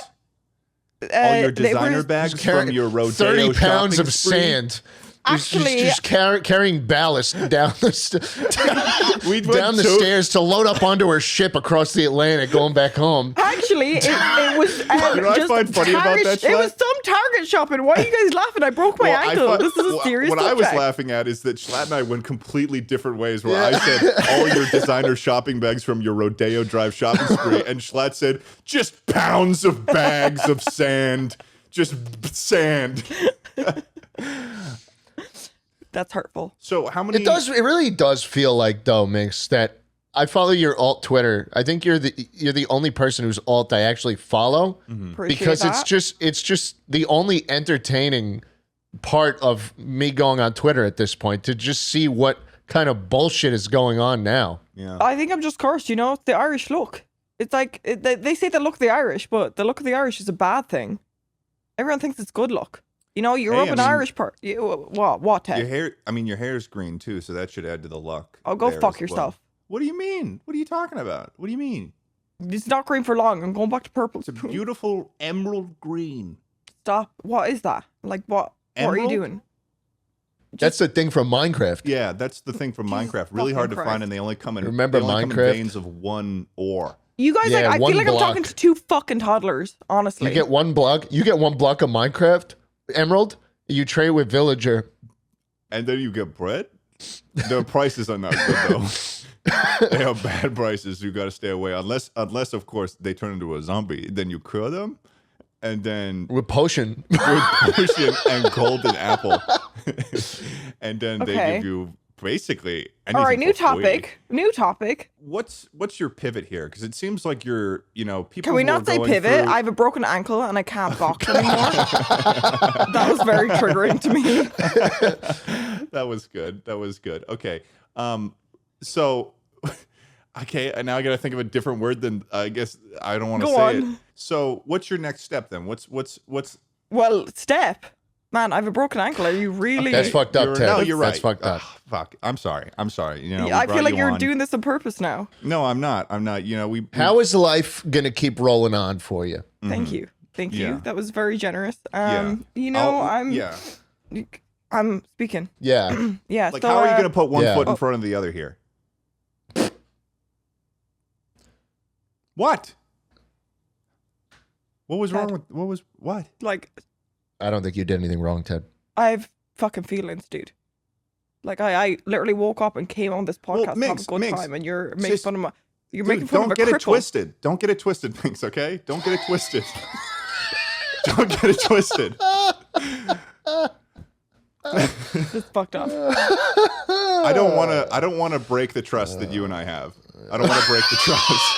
your they were- designer bags Carrying from your rodeo 30 pounds shopping of spree? sand. Actually- just carrying ballast down the We went down the to- stairs to load up onto her ship across the Atlantic, going back home. Actually, it was You know what I just find funny about Target. that, It was Schlatt? some Target shopping. Why are you guys laughing? I broke my Well, I ankle. thought- This is a serious What I was subject. laughing at is that Schlatt and I went completely different ways. Where I said all your designer shopping bags from your Rodeo Drive shopping spree, and Schlatt said just pounds of bags of sand, just sand. That's hurtful. So how many? It really does feel like, though, Minx, that I follow your alt Twitter. I think you're the only person whose alt I actually follow Appreciate because that. it's just the only entertaining part of me going on Twitter at this point, to just see what kind of bullshit is going on now. Yeah. I think I'm just cursed, you know? It's the Irish look. It's like they say the look of the Irish, but the look of the Irish is a bad thing. Everyone thinks it's good luck. You know, you're up an Irish part. What, Ted? Your hair. I mean, your hair is green too, so that should add to the luck. Oh, go fuck yourself. What do you mean? What are you talking about? What do you mean? It's not green for long. I'm going back to purple. It's a beautiful emerald green. Stop. What is that? Like what? Emerald? What are you doing? That's the thing from Minecraft. Yeah, that's the thing from Minecraft. Really hard to find, and they only come in. Remember they only Minecraft? Come in veins of one ore. You guys, Yeah, I one feel like block. I'm talking to two fucking toddlers. Honestly, You get one block. You get one block of Minecraft emerald. You trade with villager. And then you get bread. The prices are not good though. They have bad prices. You got to stay away unless of course they turn into a zombie. Then you cure them, and then With potion. with potion and golden apple, and then they Okay. give you basically anything. all right. New for free. topic. New topic. What's your pivot here? Because it seems like you're people. Can we who not are say going pivot? through- I have a broken ankle and I can't box anymore. That was very triggering to me. That was good. That was good. Okay. So, okay, and now I got to think of a different word than I guess I don't want to Go say it. on. So, what's your next step then? What's Well, step. Man, I have a broken ankle. Are you really? That's fucked up, Ted. No, you're right. That's fucked up. Fuck. I'm sorry. You know, we I brought feel like you you're on. doing this on purpose now. No, I'm not. You know, we How is life gonna keep rolling on for you? Thank you. Thank you. Yeah. That was very generous. Yeah. You know, yeah. I'm speaking. Yeah. Yeah. Like, so, how are you going to put one Yeah. foot in front of the other here? What? What was wrong Ted. with what? like, I don't think you did anything wrong, Ted. I have fucking feelings, dude. Like, I literally woke up and came on this Well, podcast to have Minx, a good Minx, time, and you're making sis- fun of my. You're Dude, making fun don't of a get it cripple. twisted. Don't get it twisted, Minx, okay? Don't get it twisted. Don't get it twisted. It's fucked up. I don't want to break the trust that you and I have. I don't want to break the trust.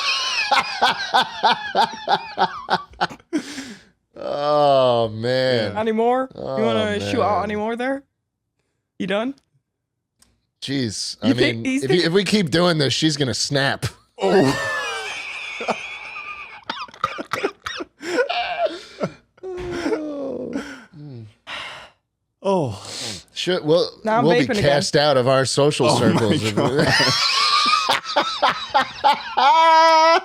Oh man. Any more? You Oh, want to shoot out man. any more there? You done? Jeez. You I think- mean, he's if we keep doing this, she's gonna snap. Oh. Oh. We'll Now I'm be vaping again. cast out of our social Oh, my circles.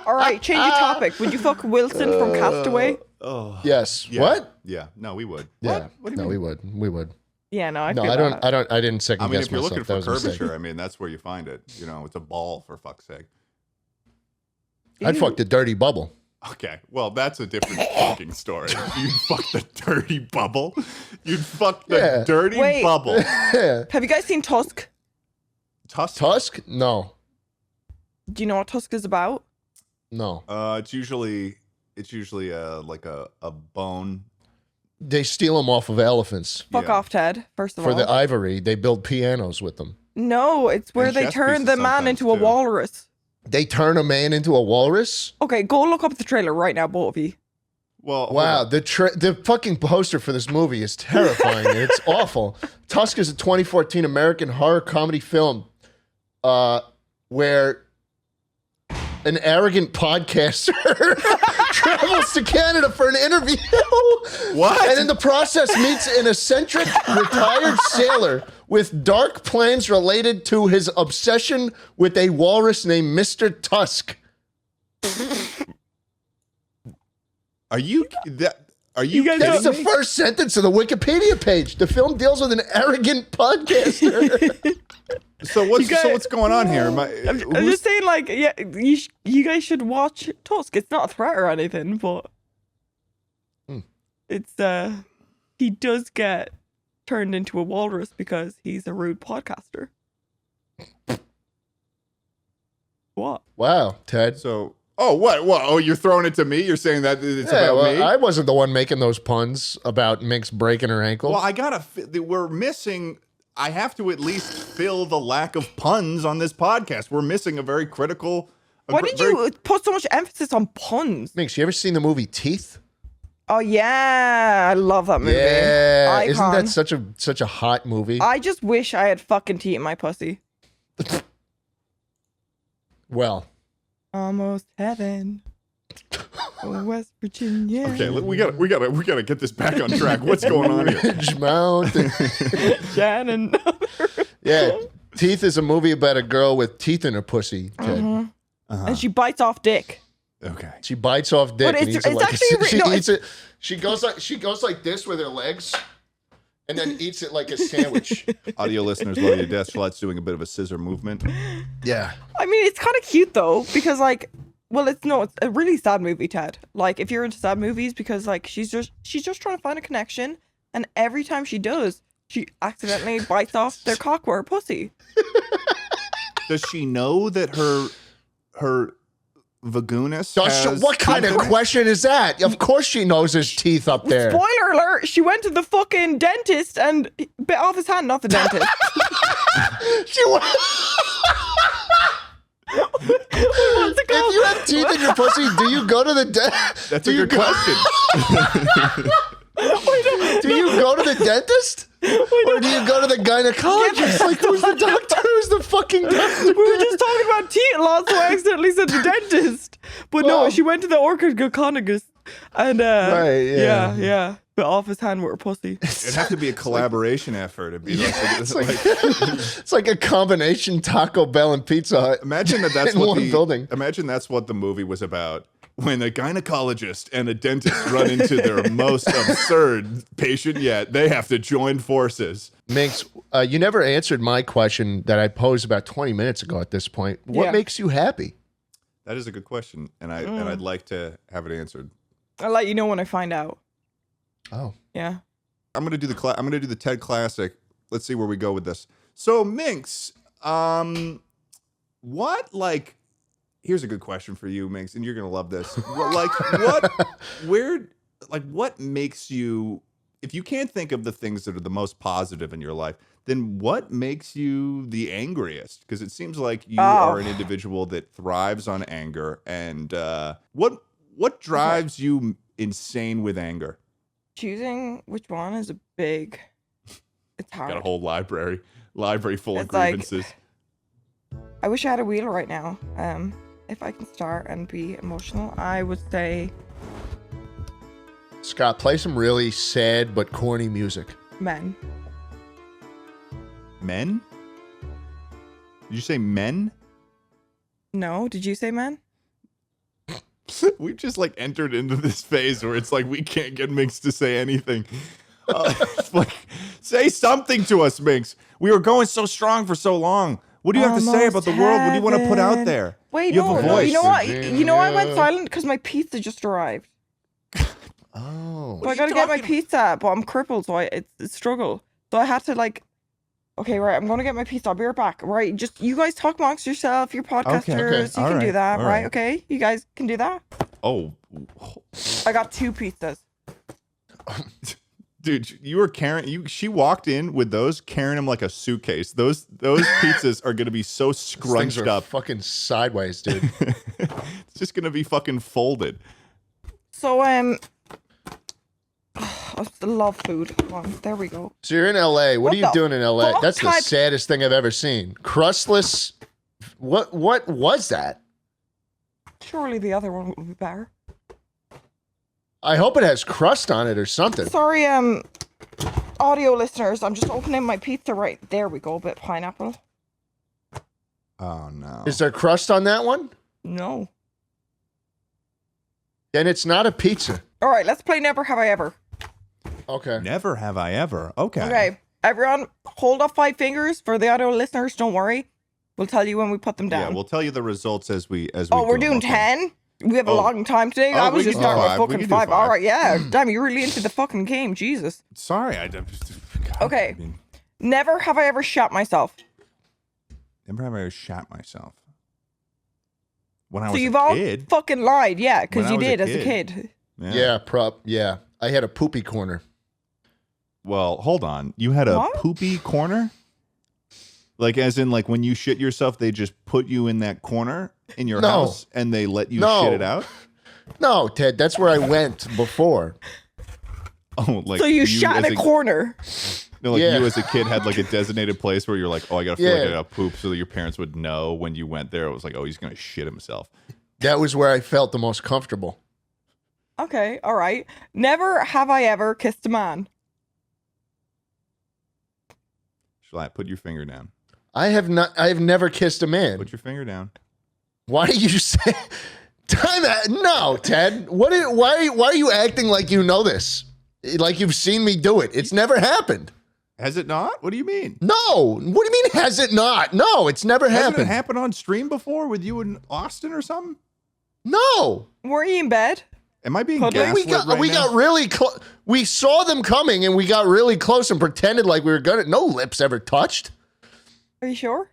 All right, change your topic. Would you fuck Wilson from Castaway? Oh. Yes. Yeah. What? Yeah. No, we would. Yeah. What do you No, mean? we would. We would. Yeah, no, I No, feel I don't. that. I don't. I didn't second I mean, guess if you're myself. looking for That was a mistake. curvature, I mean, that's where you find it. You know, it's a ball, for fuck's sake. I'd fuck the dirty bubble. Okay, well, that's a different fucking story. You'd fuck the dirty bubble. You'd fuck the Yeah. dirty Wait. bubble. Have you guys seen Tusk? Tusk? Tusk? No. Do you know what Tusk is about? No. It's usually like a bone. They steal them off of elephants Fuck Yeah. off, Ted. First of for all, the ivory. They build pianos with them. no, it's where And they chess turn pieces the man sometimes, into a too. walrus. They turn a man into a walrus. Okay, go look up the trailer right now, both of you. Well, hold Wow, on. the fucking poster for this movie is terrifying. and it's awful. Tusk is a 2014 American horror comedy film where an arrogant podcaster travels to Canada for an interview. What? And in the process meets an eccentric retired sailor with dark plans related to his obsession with a walrus named Mr. Tusk. Are you You guys That's kidding the me? first sentence of the Wikipedia page. The film deals with an arrogant podcaster. So what's You guys- going on here? I'm just saying, like, yeah, you guys should watch Tusk. It's not a threat or anything, but it's he does get turned into a walrus because he's a rude podcaster. What? Wow, Ted. So, what? Oh, you're throwing it to me? You're saying that it's about me? I wasn't the one making those puns about Minx breaking her ankle. Well, we're missing. I have to at least fill the lack of puns on this podcast. We're missing a very critical. Why did you put so much emphasis on puns? Minx, you ever seen the movie Teeth? Oh yeah, I love that movie. Yeah, Icon. isn't that such a hot movie? I just wish I had fucking teeth in my pussy. Well, Almost heaven. West Virginia. Okay, we gotta get this back on track. What's going on here? Ridge Mountain. Shannon. Yeah, Teeth is a movie about a girl with teeth in her pussy. Ted. And she bites off dick. Okay. She bites off dick But and it's eats it like actually she no, eats it. She goes like this with her legs, and then eats it like a sandwich. Audio listeners, love you to death. Schlatt's doing a bit of a scissor movement. Yeah. I mean, it's kind of cute though, because like, well, it's a really sad movie, Ted. Like, if you're into sad movies, because like she's just trying to find a connection, and every time she does, she accidentally bites off their cock or her pussy. Does she know that her vagunus has What kind of question is that? Of course she knows there's teeth up there. Spoiler alert, she went to the fucking dentist and bit off his hand, not the dentist. If you have teeth in your pussy, do you go to the dentist? That's a good question. Do you go to the dentist? Or do you go to the gynecologist? Like, who's the doctor? Who's the fucking doctor? We were just talking about teeth loss, so I accidentally said the dentist. But no, she went to the orchid gynecologist. And yeah. Bit off his hand with her pussy. It'd have to be a collaboration effort. It'd be It's like a combination Taco Bell and Pizza Hut. Imagine that's in what one building. Imagine that's what the movie was about. When a gynecologist and a dentist run into their most absurd patient yet, they have to join forces. Minx, you never answered my question that I posed about 20 minutes ago at this point. What makes you happy? That is a good question, and I'd like to have it answered. I'll let you know when I find out. Oh. Yeah. I'm gonna do the TED Classic. Let's see where we go with this. So, Minx, what like? Here's a good question for you, Minx, and you're gonna love this. What makes you? If you can't think of the things that are the most positive in your life, then what makes you the angriest? Because it seems like you are an individual that thrives on anger. And what drives you insane with anger? Choosing which one is a big. It's hard. Got a whole library full of It's like- grievances. I wish I had a wheel right now. If I can start and be emotional, I would say Scott, play some really sad but corny music. men. Men? Did you say men? No, did you say men? We've just like entered into this phase where it's like we can't get Minx to say anything. It's like, say something to us, Minx. We were going so strong for so long. What do you have to say about the world? What do you want to put out there? Wait, You have a no, voice. you know what? You know I went silent because my pizza just arrived. Oh. So I gotta get my pizza, but I'm crippled, so it's a struggle. So I had to like, okay, right, I'm gonna get my pizza. I'll be right back. Right, just you guys talk amongst yourself. You're podcasters. You All can do right, that, all right? right. Okay, you guys can do that. Oh, I got 2 pizzas. dude, you were carrying. She walked in with those, carrying them like a suitcase. Those pizzas are gonna be so Things scrunched are up. fucking sideways, dude. It's just gonna be fucking folded. So I love food. Come on, there we go. So you're in LA. What are you the doing in LA? fuck That's the type- saddest thing I've ever seen. Crustless. What was that? Surely the other one would be better. I hope it has crust on it or something. Sorry, audio listeners, I'm just opening my pizza right. There we go, a bit pineapple. Oh no. Is there crust on that one? No. Then it's not a pizza. All right, let's play Never Have I Ever. Okay. Never have I ever. Okay. Okay, everyone, hold up 5 fingers for the audio listeners. Don't worry, we'll tell you when we put them down. Yeah, we'll tell you the results as we. Oh, we're do doing them, 10. okay? We have a Oh. long time today. Oh, I we was just can do starting with 5. We fucking can do 5. All 5. right, yeah. Damn, you're really into the fucking game. Jesus. Sorry, God, Okay. I mean, Never have I ever shot myself. never have I ever shot myself. When I So was you've a all kid. fucking lied, yeah, because When I you was a did as a kid. kid. Yeah, Yeah. I had a poopy corner. Well, hold on. You had a What? poopy corner? Like, as in, like, when you shit yourself, they just put you in that corner in your No. house and they let you No. shit it out? No, Ted, that's where I went before. Oh, like So you shot as in a corner. No, like Yeah. you as a kid had like a designated place where you're like, oh, I gotta feel like I Yeah. gotta poop, so that your parents would know when you went there. It was like, oh, he's gonna shit himself. That was where I felt the most comfortable. Okay, all right. Never have I ever kissed a man. Schlatt, put your finger down. I have never kissed a man. Put your finger down. Why do you say? Time out. No, Ted. Why are you acting like you know this? Like you've seen me do it? It's never happened. Has it not? What do you mean? No. What do you mean? Has it not? No, it's never Hasn't happened. it happened on stream before with you and Austin or something? No. Were you in bed? Am I being Cuddling? gaslit We right now? got really close. We saw them coming and we got really close and pretended like we were gonna. No lips ever touched. Are you sure?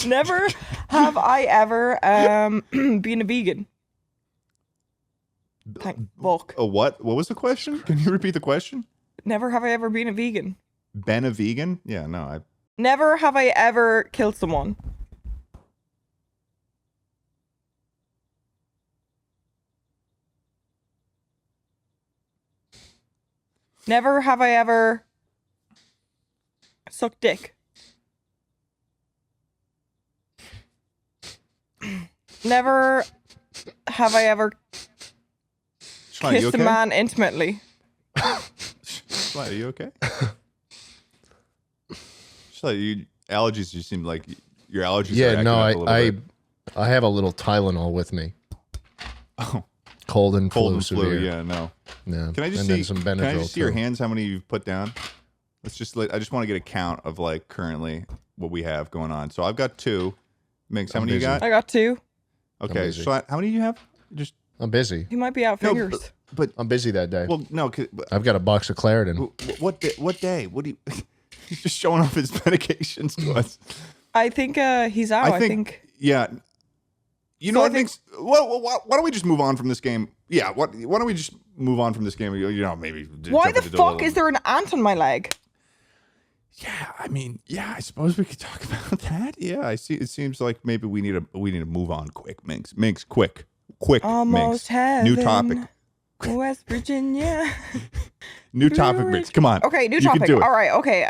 Never have I ever been a vegan. Thank fuck. A what? What was the question? Can you repeat the question? Never have I ever been a vegan. Ben a vegan? Yeah, no. Never have I ever killed someone. Never have I ever sucked dick. Never have I ever Schlatt, you kissed okay? a man intimately. Schlatt, are you okay? Schlatt, allergies, you seem like your allergies are Yeah, acting no, up a little bit. I have a little Tylenol with me. Oh, Cold and cold flu and flu, severe. yeah, no. Yeah. Can I just and see? then some Can I Benadryl just see your too. hands? How many you've put down? Let's just. I just want to get a count of like currently what we have going on. So I've got 2. Minx, how I'm many busy. you got? I got 2. Okay, busy. Schlatt, how many do you have? Just I'm busy. He might be out no, fingers. but I'm busy that day. well, no. I've got a box of Claritin. What day? What day? What do you? He's just showing off his medications to us. I think he's out. I think. Yeah. You know So what? I think- Minx? Why don't we just move on from this game? Yeah. Why don't we just move on from this game? You know, maybe. Why jump the into fuck little- is there an ant on my leg? Yeah, I mean, yeah, I suppose we could talk about that. Yeah, I see. It seems like maybe we need to move on quick, Minx. Minx, quick, Almost Minx. New heaven. topic. West Virginia. New topic, Minx. Come on. Okay, new You can topic. do it. All right, okay.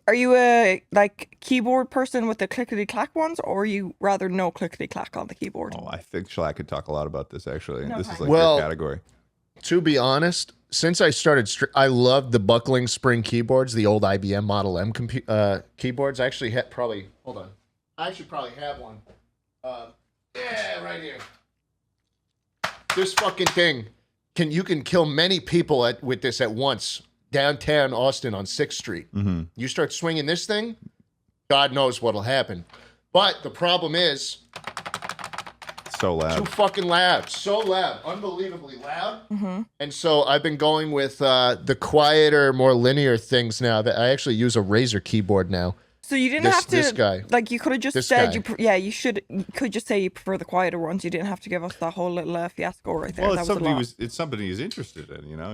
Are you a like keyboard person with the clickety clack ones, or are you rather no clickety clack on the keyboard? Oh, I think Schlatt could talk a lot about this. Actually, No this is time. like Well- your category. To be honest, since I started, I loved the buckling spring keyboards, the old IBM Model M keyboards. I actually had probably, hold on. I actually probably have one. Yeah, right here. This fucking thing, you can kill many people with this at once. Downtown Austin on 6th Street. Mm-hmm. You start swinging this thing, God knows what'll happen. But the problem is, So too loud. fucking loud. So loud. Unbelievably loud. Mm-hmm. And so I've been going with the quieter, more linear things now. That I actually use a Razer keyboard now. So you didn't This- have to. this guy. Like you could have just This said guy. you should. You could just say you prefer the quieter ones. You didn't have to give us that whole little fiasco right there. Well, that it's was a lot. it's something he's interested in. You know,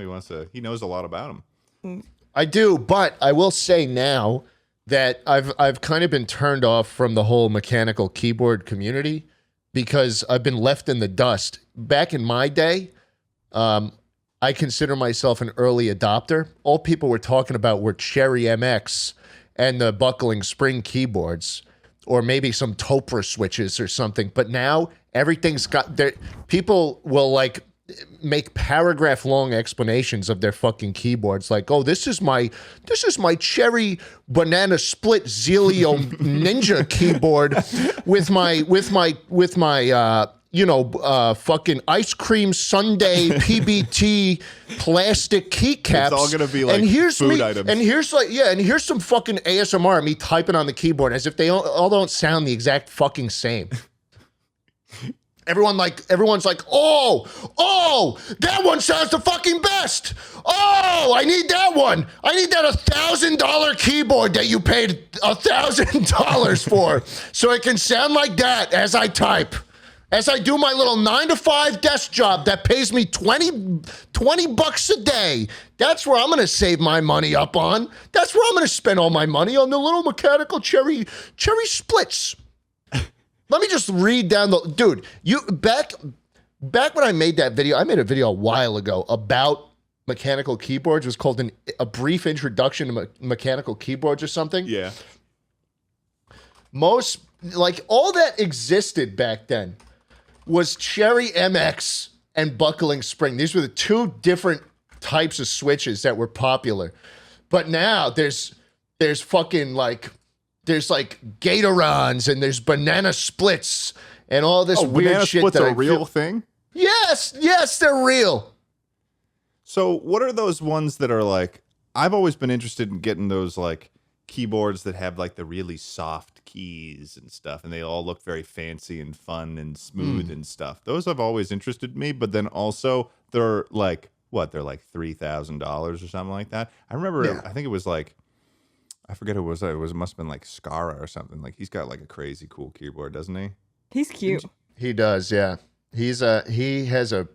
he knows a lot about him. I do, but I will say now that I've kind of been turned off from the whole mechanical keyboard community because I've been left in the dust. Back in my day, I consider myself an early adopter. All people were talking about were Cherry MX and the buckling spring keyboards, or maybe some Topra switches or something. But now everything's got there. People will like make paragraph long explanations of their fucking keyboards, like, oh, this is my Cherry banana split Zelio Ninja keyboard with my fucking ice cream sundae PBT plastic keycaps. It's all gonna be like and here's food me, items. and here's some fucking ASMR of me typing on the keyboard as if they all don't sound the exact fucking same. Everyone's like, oh, that one sounds the fucking best. Oh, I need that one. I need that $1,000 keyboard that you paid $1,000 for, so it can sound like that as I type, as I do my little 9-to-5 desk job that pays me $20 a day. That's where I'm gonna save my money up on. That's where I'm gonna spend all my money on the little mechanical cherry splits. Let me just read down the dude. You back when I made that video. I made a video a while ago about mechanical keyboards. It was called a brief introduction to mechanical keyboards or something. Yeah. Most like all that existed back then was Cherry MX and buckling spring. These were the two different types of switches that were popular. But now there's fucking like there's like Gatorons and there's banana splits and all this weird banana shit splits that are I a real feel- thing? Yes, they're real. So what are those ones that are like, I've always been interested in getting those like keyboards that have like the really soft keys and stuff, and they all look very fancy and fun and smooth and stuff. Those have always interested me, but then also they're like, what? They're like $3,000 or something like that. I remember, I think it was like, I forget who it was. It must have been like Scara or something. Like he's got like a crazy cool keyboard, doesn't he? He's cute. He does, yeah. He has a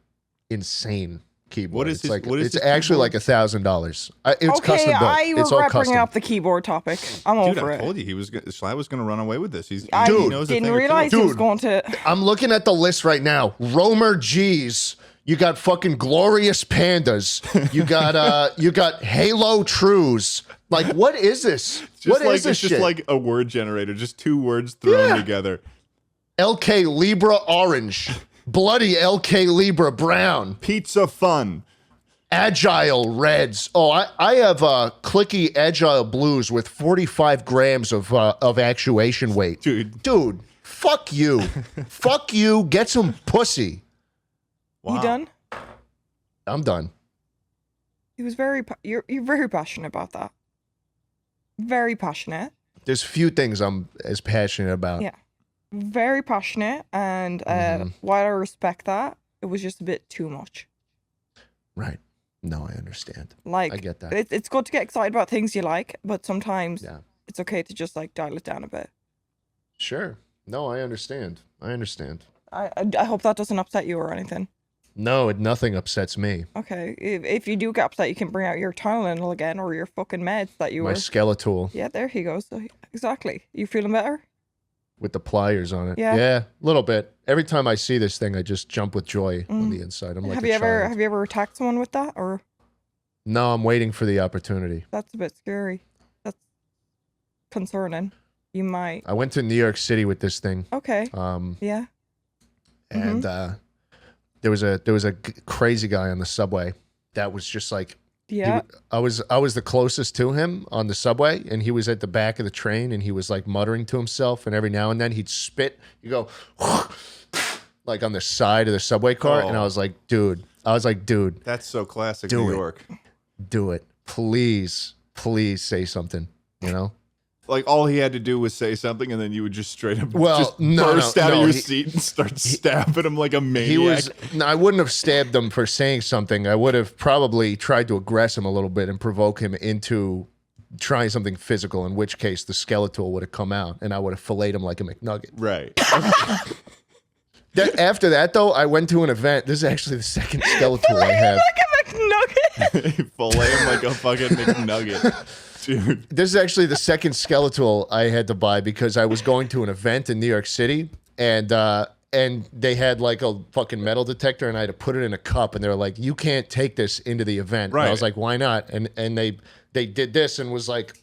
insane keyboard. What is his- what is it's his actually keyboard? like $1,000. It's Okay, custom built. I It's all regret bringing custom. up the keyboard topic. I'm Dude, over I it. told you Schlatt was going to run away with this. He I knows a didn't thing or two. realize he was Dude. going to. I'm looking at the list right now. Romer G's. You got fucking glorious pandas. You got Halo Trues. Like, what is this? What is this it's shit? just like a word generator, just two words thrown together. LK Libra Orange. Bloody LK Libra Brown. Pizza fun. Agile Reds. Oh, I have clicky Agile Blues with 45 grams of actuation weight. Dude, fuck you. Fuck you. Get some pussy. Wow. You done? I'm done. He was you're very passionate about that. Very passionate. There's few things I'm as passionate about. Yeah. Very passionate, and while I respect that, it was just a bit too much. Right. No, I understand. Like, I get that. It's good to get excited about things you like, but sometimes Yeah. it's okay to just like dial it down a bit. Sure. No, I understand. I I hope that doesn't upset you or anything. No, nothing upsets me. Okay, if you do get upset, you can bring out your Tylenol again or your fucking meds that you My were. Skeletool Yeah, there he goes. So, exactly. You feeling better? with the pliers on it. Yeah. Yeah, a little bit. Every time I see this thing, I just jump with joy on the inside. I'm like have a you ever child. have you ever attacked someone with that, or No, I'm waiting for the opportunity. that's a bit scary? That's concerning. You might. I went to New York City with this thing. Okay. Yeah. And there was a crazy guy on the subway that was just like Yeah. I was the closest to him on the subway, and he was at the back of the train, and he was like muttering to himself, and every now and then he'd spit. You go like on the side of the subway car, and I was like, dude. That's so classic Do New it. York. Do it, please say something. You know. Like all he had to do was say something, and then you would just straight up Well, burst out of no, your he- seat and start stabbing him like a maniac. He was. No, I wouldn't have stabbed him for saying something. I would have probably tried to aggress him a little bit and provoke him into trying something physical. In which case, the Skeletool would have come out, and I would have filleted him like a McNugget. Right. After that, though, I went to an event. This is actually the second Skeletool I have. Like a McNugget. Fillet him like a fucking McNugget. Dude. This is actually the second Skeletool I had to buy because I was going to an event in New York City, and they had like a fucking metal detector, and I had to put it in a cup, and they were like, "You can't take this into the event." And I Right. was like, "Why not?" And they did this and was like,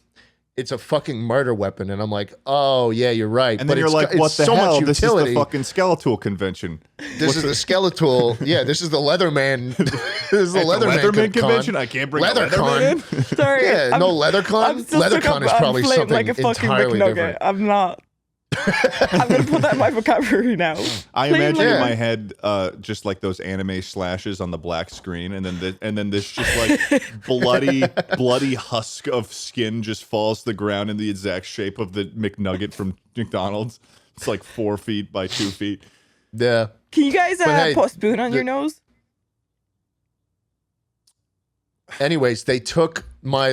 "It's a fucking murder weapon," and I'm like, "Oh yeah, you're right." And but then you're it's like, got- what it's the so hell? Much This is utility. the fucking Skeletool convention. This is the Skeletool. Yeah, this is the Leatherman. This is the At the Leatherman Leatherman con. convention? I can't bring a LeatherCon. Leatherman in? Sorry. Yeah, I'm- no LeatherCon. I'm still stuck LeatherCon up- is I'm probably flamed something like a fucking entirely McNugget. different. I'm not. I'm gonna put that in my vocabulary now. I Plain imagine like- in my head just like those anime slashes on the black screen, and then this just like bloody husk of skin just falls to the ground in the exact shape of the McNugget from McDonald's. It's like 4 feet by 2 feet. Yeah. Can you guys hey, put a spoon on your nose? Anyways, they took my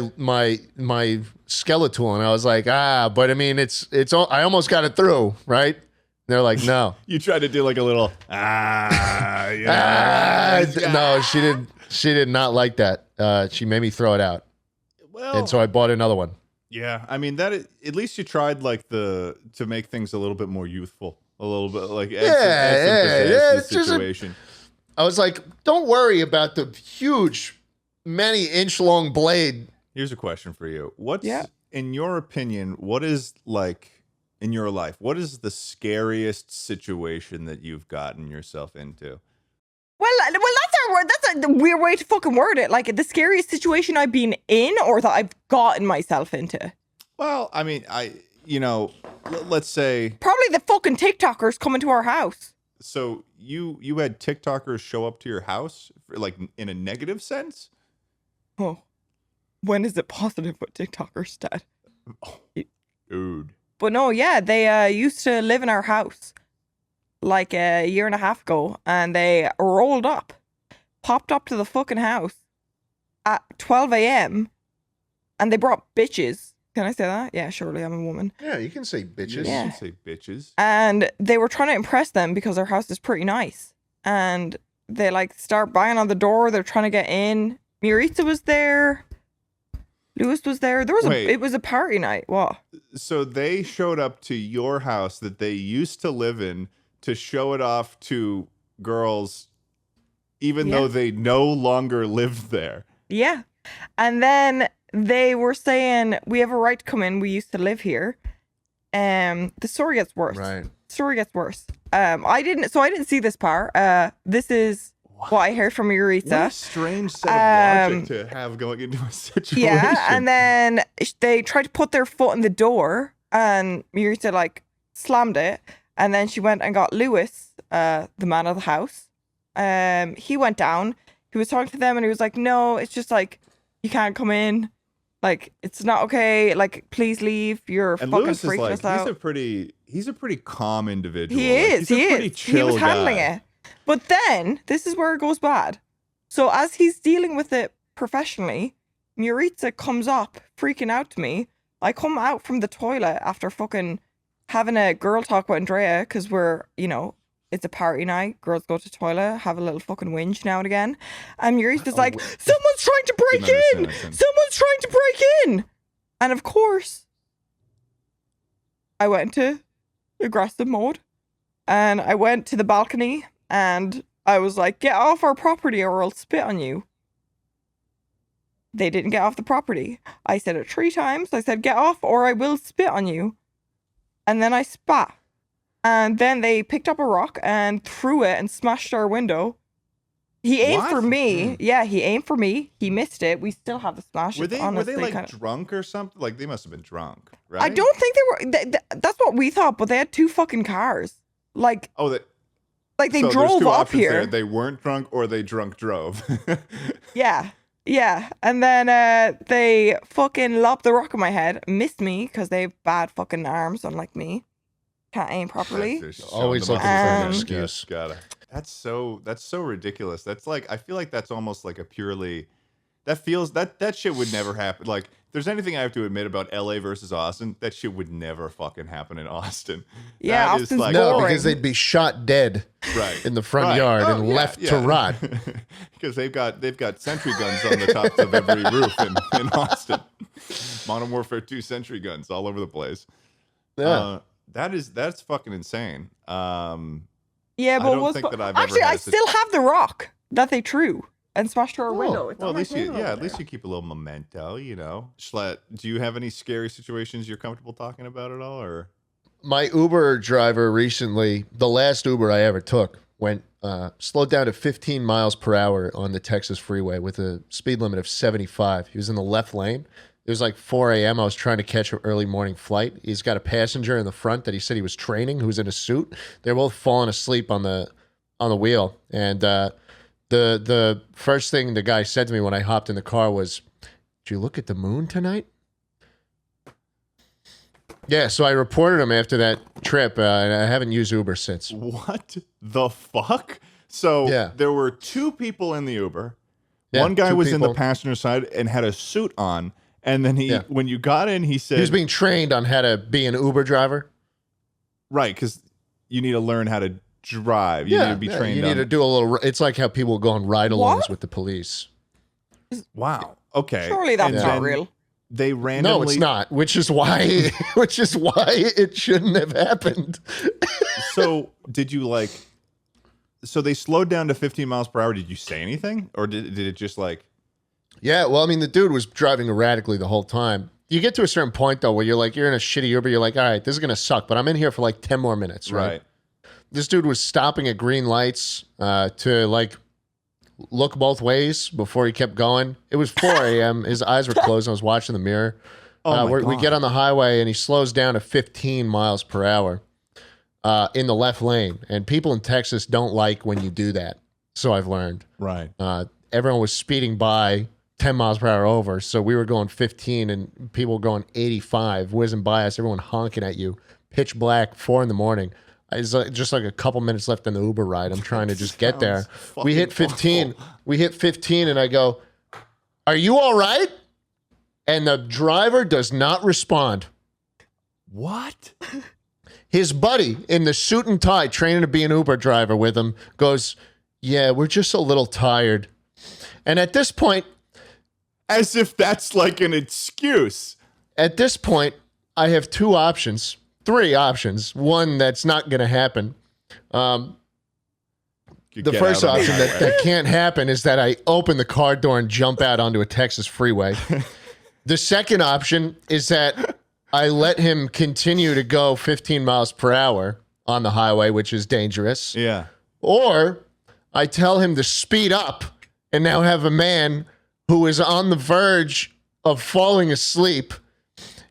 Skeletool, and I was like, but I mean, I almost got it through, right? And they're like, no. You tried to do like a little yeah. No, she did not like that. She made me throw it out, Well, and so I bought another one. yeah, I mean at least you tried like to make things a little bit more youthful, a little bit like add some pizzazz to it's the just situation. I was like, don't worry about the huge, many inch long blade. Here's a question for you. What's Yeah. in your opinion, what is like in your life, what is the scariest situation that you've gotten yourself into? Well, that's our word. That's a weird way to fucking word it. Like the scariest situation I've been in, or that I've gotten myself into. Well, I mean, let's say. Probably the fucking TikTokers coming to our house. So you had TikTokers show up to your house, like in a negative sense? Oh, when is it positive with TikTokers, Dad? Oh, dude. But no, yeah, they used to live in our house like a year and a half ago, and they rolled up, popped up to the fucking house at 12 a.m. and they brought bitches. Can I say that? Yeah, surely I'm a woman. Yeah, you can say bitches. Yeah. You can say bitches. And they were trying to impress them because their house is pretty nice. And they like start banging on the door. They're trying to get in. Miritza was there. Lewis was there. It was a party night. What? So they showed up to your house that they used to live in to show it off to girls, even though they no longer lived there. Yeah. And then they were saying, we have a right to come in. We used to live here. The story gets worse. Right. Story gets worse. I didn't see this part. This is what I heard from Eureka. What a strange set of logic to have going into a situation. Yeah, and then they tried to put their foot in the door, and Eureka like slammed it, and then she went and got Lewis, the man of the house. He went down. He was talking to them, and he was like, "No, it's just like you can't come in. Like it's not okay. Like please leave. You're and fucking Lewis freaking is like, us out." He's a pretty calm individual. He is. He's a pretty chill He was handling guy. it. But then this is where it goes bad. So as he's dealing with it professionally, Miritza comes up freaking out to me. I come out from the toilet after fucking having a girl talk with Andrea because we're, it's a party night. Girls go to toilet, have a little fucking whinge now and again. And Miritza's like, someone's trying to break in. Someone's trying to break in. And of course, I went into aggressive mode and I went to the balcony and I was like, get off our property or I'll spit on you. They didn't get off the property. I said it 3 times. I said, get off or I will spit on you. And then I spat. And then they picked up a rock and threw it and smashed our window. He aimed for me. Yeah, he aimed for me. He missed it. We still have the smash. Were they like drunk or something? Like they must have been drunk, right? I don't think they were. That's what we thought, but they had 2 fucking cars. Like, they so drove up here. There. They weren't drunk or they drunk drove. Yeah. And then they fucking lobbed the rock in my head, missed me because they have bad fucking arms, unlike me. Can't aim properly. Always looking for an excuse. That's so ridiculous. That's like, I feel like that's almost like a purely, that shit would never happen. Like, if there's anything I have to admit about LA versus Austin, that shit would never fucking happen in Austin. Yeah, that Austin's like, no, because they'd be shot dead in the front yard and left to rot. Because they've got sentry guns on the tops of every roof in Austin. Modern Warfare 2 sentry guns all over the place. Yeah. That's fucking insane. Yeah, but I don't think that I've actually, ever had I still have the rock that they threw and smashed through our window. It's well, on at least you keep a little memento, Schlatt, do you have any scary situations you're comfortable talking about at all, or? My Uber driver recently, the last Uber I ever took, went slowed down to 15 miles per hour on the Texas freeway with a speed limit of 75. He was in the left lane. It was like 4 a.m. I was trying to catch an early morning flight. He's got a passenger in the front that he said he was training who was in a suit. They're both falling asleep on the wheel. And the first thing the guy said to me when I hopped in the car was, "Did you look at the moon tonight?" Yeah, so I reported him after that trip, and I haven't used Uber since. What the fuck? So there were 2 people in the Uber. Yeah, one guy 2 was people. in the passenger side and had a suit on. And then when you got in, he said... He was being trained on how to be an Uber driver. Right, because you need to learn how to drive. You need to be trained You need to do a little... It's like how people go on ride-alongs with the police. Wow. Okay. Surely that's not real. They randomly... No, it's not, which is why it shouldn't have happened. So, did you like... So they slowed down to 15 miles per hour. Did you say anything? Or did it just like... Yeah, well, I mean, the dude was driving erratically the whole time. you get to a certain point though where you're in a shitty Uber. You're like, all right, this is gonna suck, but I'm in here for like 10 more minutes, right? This dude was stopping at green lights to like look both ways before he kept going. It was 4 a.m. His eyes were closed. And I was watching the mirror. We get on the highway and he slows down to 15 miles per hour in the left lane. And people in Texas don't like when you do that. So I've learned. Right. Everyone was speeding by 10 miles per hour over. So we were going 15 and people were going 85, whizzing by us, everyone honking at you. Pitch black, 4 a.m. It's just like a couple minutes left in the Uber ride. I'm trying to just get there. We hit 15. Awful. We hit 15 and I go, "Are you all right?" And the driver does not respond. What? His buddy in the suit and tie, training to be an Uber driver with him, goes, "Yeah, we're just a little tired." And at this point, as if that's like an excuse. At this point, I have 3 options. One that's not going to happen. The first option that can't happen is that I open the car door and jump out onto a Texas freeway. The second option is that I let him continue to go 15 miles per hour on the highway, which is dangerous. Yeah. Or I tell him to speed up and now have a man who is on the verge of falling asleep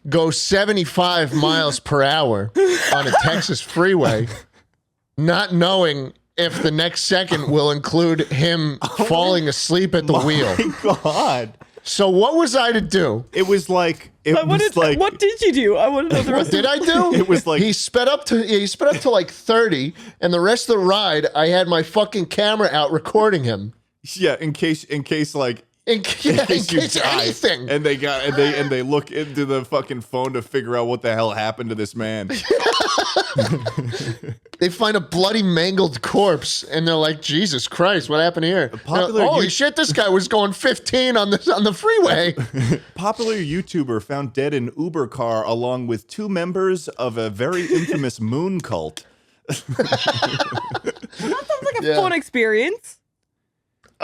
go 75 miles per hour on a Texas freeway, not knowing if the next second will include him falling asleep at the wheel. My God. So what was I to do? It was like what did you do? I want to know the rest. What did I do? It was like he sped up to like 30, and the rest of the ride I had my fucking camera out recording him. Yeah, in case like in case anything. And they look into the fucking phone to figure out what the hell happened to this man. They find a bloody mangled corpse and they're like, "Jesus Christ, what happened here?" Holy shit, this guy was going 15 on the freeway. Popular YouTuber found dead in Uber car along with 2 members of a very infamous moon cult. That sounds like a fun experience.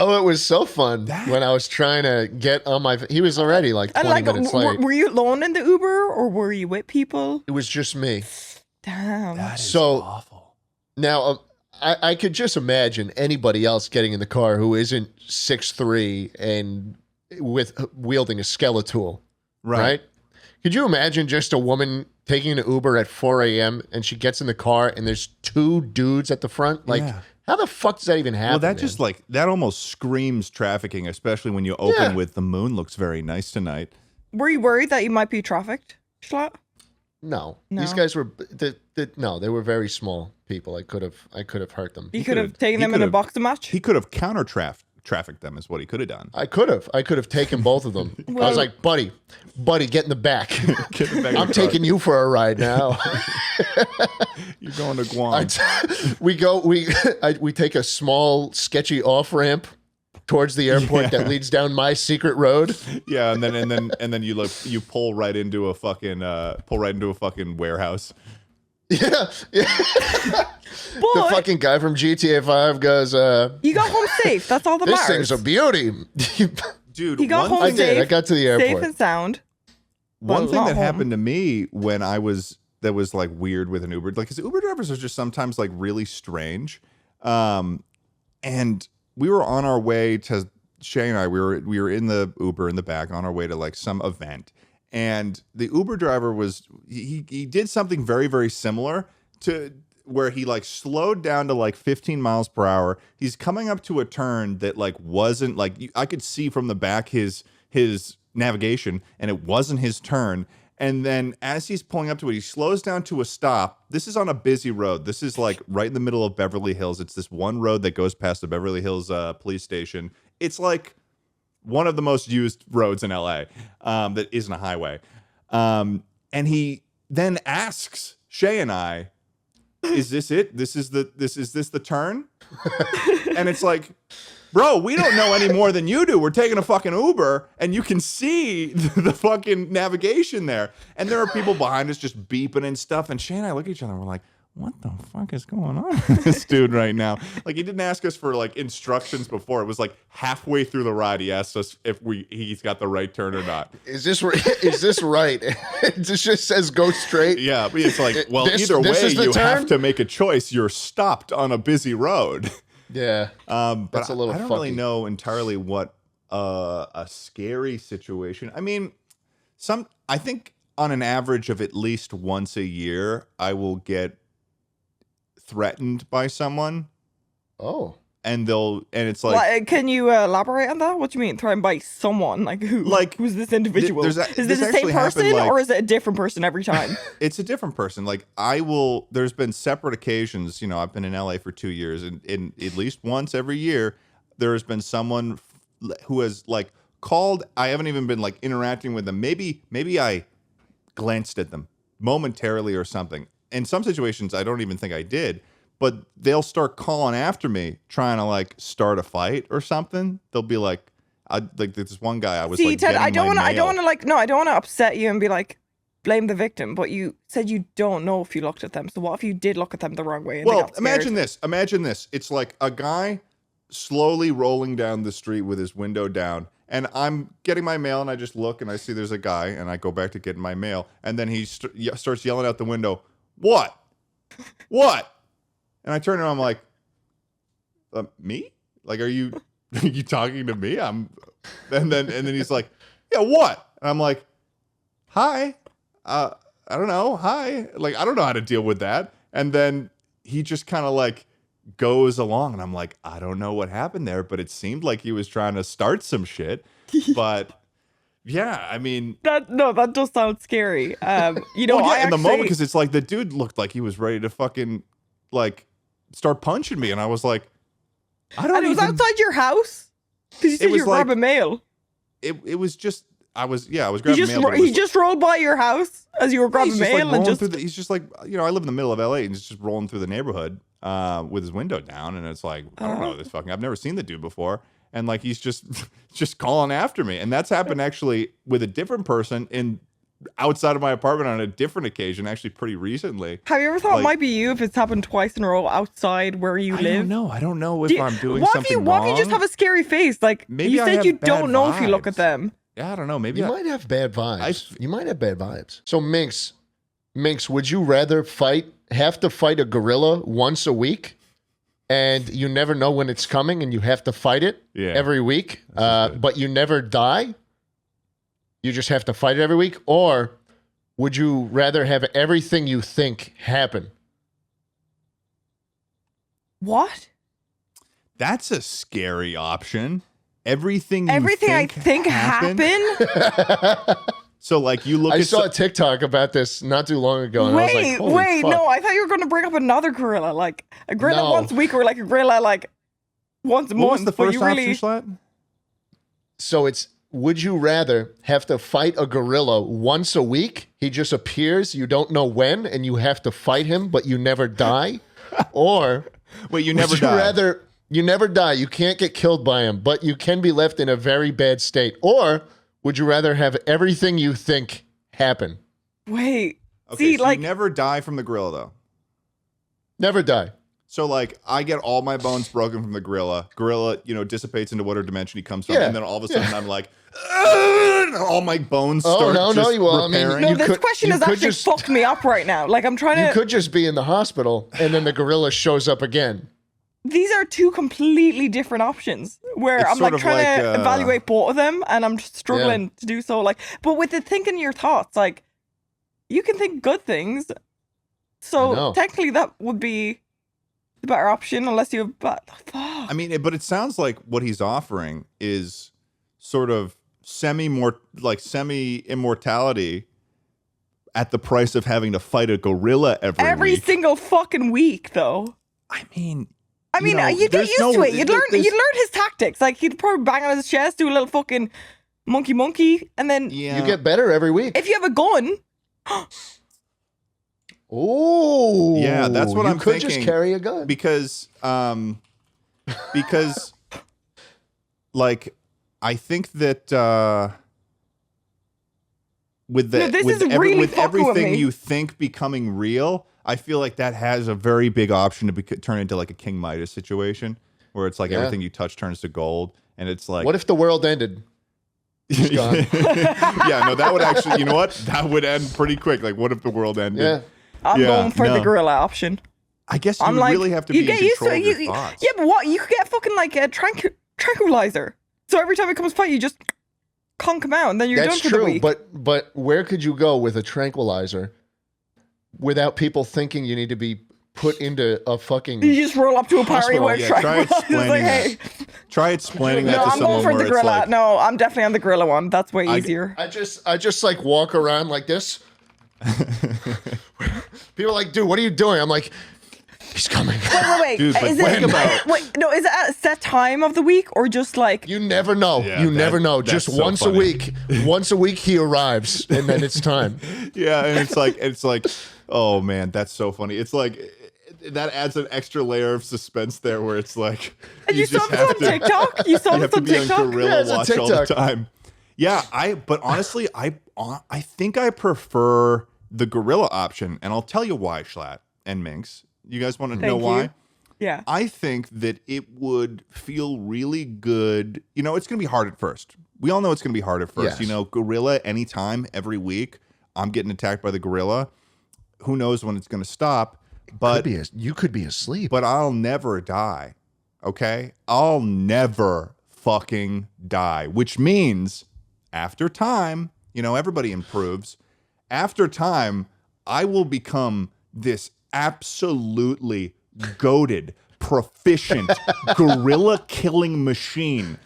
Oh, it was so fun when I was trying to get on my... He was already like 20 minutes late. Were you alone in the Uber or were you with people? It was just me. Damn. That is awful. Now, I could just imagine anybody else getting in the car who isn't 6'3" and wielding a Skeletool. Right? Could you imagine just a woman taking an Uber at 4 a.m. and she gets in the car and there's 2 dudes at the front? Like... Yeah. How the fuck does that even happen? Well, that just like that almost screams trafficking, especially when you open with "The moon looks very nice tonight." Were you worried that you might be trafficked, Schlatt? No, these guys were they were very small people. I could have hurt them. You could have taken them in a boxing match. He could have trafficked them, is what he could have done. I could have taken both of them. I was like, buddy, get in the back. I'm taking you for a ride now. You're going to Guam. We take a small, sketchy off ramp towards the airport that leads down my secret road. Yeah, and then you pull right into a fucking warehouse. Yeah. The fucking guy from GTA 5 goes, you got home safe. That's all that this matters. thing's a beauty. Dude, he got home safe. I got to the airport. Safe and sound. One thing that happened to me when that was like weird with an Uber, like, because Uber drivers are just sometimes like really strange. And we were on our way to Shay and I, we were in the Uber in the back on our way to like some event. And the Uber driver he did something very, very similar to where he like slowed down to like 15 miles per hour. He's coming up to a turn that like wasn't like, I could see from the back his navigation and it wasn't his turn. And then as he's pulling up to it, he slows down to a stop. This is on a busy road. This is like right in the middle of Beverly Hills. It's this one road that goes past the Beverly Hills police station. It's like one of the most used roads in LA that isn't a highway. And he then asks Shay and I, "Is this it? Is this the turn?" And it's like, bro, we don't know any more than you do. We're taking a fucking Uber, and you can see the fucking navigation there. And there are people behind us just beeping and stuff. And Shay and I look at each other, and we're like, what the fuck is going on with this dude right now? Like, he didn't ask us for like instructions before. It was like halfway through the ride, he asked us if he's got the right turn or not. Is this right? It just says go straight. Yeah, but it's like, well, either way, you have to make a choice. You're stopped on a busy road. Yeah, but that's a little. I don't really know entirely what a scary situation. I mean, I think on an average of at least once a year, I will get threatened by someone. Oh. And it's like, can you elaborate on that? What do you mean threatened by someone? Like who? Like who's this individual? Is this the same person or is it a different person every time? It's a different person. Like there's been separate occasions, I've been in LA for 2 years, and at least once every year, there has been someone who has like called. I haven't even been like interacting with them. Maybe I glanced at them momentarily or something. In some situations, I don't even think I did, but they'll start calling after me, trying to like start a fight or something. They'll be like this one guy I was like, Ted, I don't want to upset you and be like, blame the victim, but you said you don't know if you looked at them. So what if you did look at them the wrong way? And well, imagine this. It's like a guy slowly rolling down the street with his window down. And I'm getting my mail, and I just look, and I see there's a guy, and I go back to getting my mail. And then he starts yelling out the window, "What? What?" And I turn around, I'm like, "Me? Like, are you talking to me?" And then he's like, "Yeah, what?" And I'm like, "Hi. I don't know. Hi." Like, I don't know how to deal with that. And then he just kind of like goes along, and I'm like, I don't know what happened there, but it seemed like he was trying to start some shit. But yeah, I mean, that does sound scary. in the moment, because it's like the dude looked like he was ready to fucking like start punching me, and I was like, And it was outside your house because you said you were grabbing mail. It was just. I was grabbing mail. He just rolled by your house as you were grabbing mail, and he's just like, I live in the middle of LA, and he's just rolling through the neighborhood with his window down, and it's like, I don't know this fucking. I've never seen the dude before, and like he's just calling after me, and that's happened actually with a different person outside of my apartment on a different occasion, actually pretty recently. Have you ever thought it might be you if it's happened twice in a row outside where you live? I don't know if I'm doing something wrong. What if you just have a scary face? Like maybe you said, you don't know if you look at them. Yeah, I don't know. Maybe you might have bad vibes. You might have bad vibes. So Minx, would you rather have to fight a gorilla once a week, and you never know when it's coming, and you have to fight it every week, but you never die? You just have to fight it every week? Or would you rather have everything you think happen? What? That's a scary option. Everything I think happen? So like you look. I saw a TikTok about this not too long ago, and I was like, holy fuck. No, I thought you were going to bring up another gorilla, like a gorilla once a week, or like a gorilla like once a month. What was the first option, Schlatt? So it's, would you rather have to fight a gorilla once a week? He just appears, you don't know when, and you have to fight him, but you never die, or wait, you never die. You never die. You can't get killed by him, but you can be left in a very bad state. Or would you rather have everything you think happen? Wait. Okay, so you never die from the gorilla, though. Never die. So, like, I get all my bones broken from the gorilla. Gorilla, dissipates into whatever dimension he comes from. And then all of a sudden I'm like, and all my bones start repairing. This question has actually fucked me up right now. Like, I'm trying to... You could just be in the hospital, and then the gorilla shows up again. These are two completely different options where I'm like trying to evaluate both of them, and I'm just struggling to do so. Like, but with the thinking your thoughts, like you can think good things. So technically that would be the better option unless you have bad. I mean, but it sounds like what he's offering is sort of semi-immortality at the price of having to fight a gorilla every week. Single fucking week, though. I mean, you get used to it. You'd learn his tactics. Like, he'd probably bang on his chest, do a little fucking monkey, and then... You get better every week. If you have a gun... Oh. Yeah, that's what I'm thinking. You could just carry a gun. Because, like, I think that... with everything you think becoming real, I feel like that has a very big option to turn into like a King Midas situation where it's like everything you touch turns to gold. And it's like, what if the world ended? It's gone. Yeah, no, that would actually, you know what? That would end pretty quick. Like, what if the world ended? Yeah. I'm going for the gorilla option. I guess you I'm like, really have to be in control of your thoughts. Yeah, but what? You could get fucking like a tranquilizer. So every time it comes fight, you just conk him out, and then you're done for the week. But where could you go with a tranquilizer without people thinking you need to be put into a fucking... You just roll up to a party where try explaining that. Try explaining that to someone. No, I'm going for the gorilla. Like, no, I'm definitely on the gorilla one. That's way easier. I just like walk around like this. People are like, dude, what are you doing? I'm like, he's coming. Wait. Dude, is it at a set time of the week or just like... You never know. Yeah, you never know. Just so once funny. a week. Once a week he arrives, and then it's time. Yeah, and it's like, oh man, that's so funny. It's like that adds an extra layer of suspense there, where it's like you saw this on TikTok. You saw this on TikTok. You have to be on gorilla watch all the TikTok. time. Yeah, but honestly, I think I prefer the gorilla option, and I'll tell you why, Schlatt and Minx. You guys want to know why? Yeah. I think that it would feel really good. You know, it's going to be hard at first. We all know it's going to be hard at first. Yes. You know, gorilla anytime, every week, I'm getting attacked by the gorilla. Who knows when it's going to stop? But you could be asleep. But I'll never die. Okay? I'll never fucking die, which means after time, you know, everybody improves. After time, I will become this absolutely goated, proficient gorilla killing machine.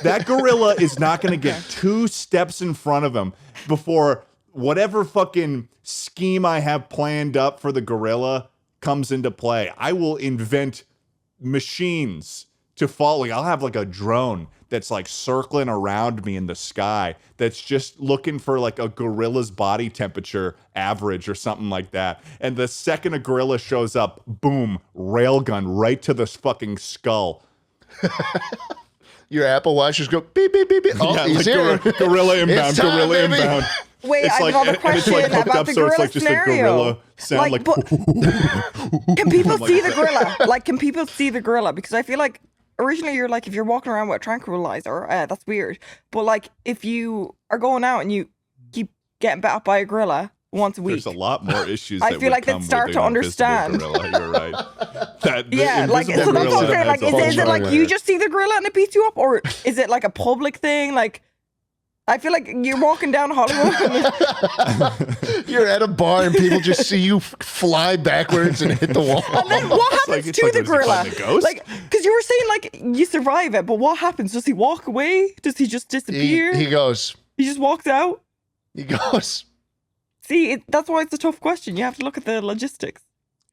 That gorilla is not going to get 2 steps in front of him before whatever fucking scheme I have planned up for the gorilla comes into play. I will invent machines to follow. I'll have like a drone that's like circling around me in the sky that's just looking for like a gorilla's body temperature average or something like that. And the second a gorilla shows up, boom, railgun right to the fucking skull. Your Apple Watch just go beep, beep, beep, beep. Oh, Yeah, he's like here. gorilla inbound, It's time, gorilla baby. inbound. Wait, It's I like, have another and it's question like hooked about up, the so it's gorilla like just a scenario. gorilla sound like Can people see the gorilla? Like, can people see the gorilla? Because I feel like originally you're like, if you're walking around with a tranquilizer, that's weird. But like, if you are going out and you keep getting bit up by a gorilla once a week, there's a lot more issues. I that feel would like they'd come start with to an invisible understand. Gorilla. You're right. That, the yeah, like, so invisible that's what I'm gorilla saying. Like, has a is it whole like nother- you just see the gorilla and it beats you up, or is it like a public thing? Like, I feel like you're walking down Hollywood. You're at a bar and people just see you fly backwards and hit the wall. And then what happens it's to like, the was he gorilla? fighting a ghost? Like, because you were saying like you survive it, but what happens? Does he walk away? Does he just disappear? He goes. He just walks out. He goes. See, that's why it's a tough question. You have to look at the logistics.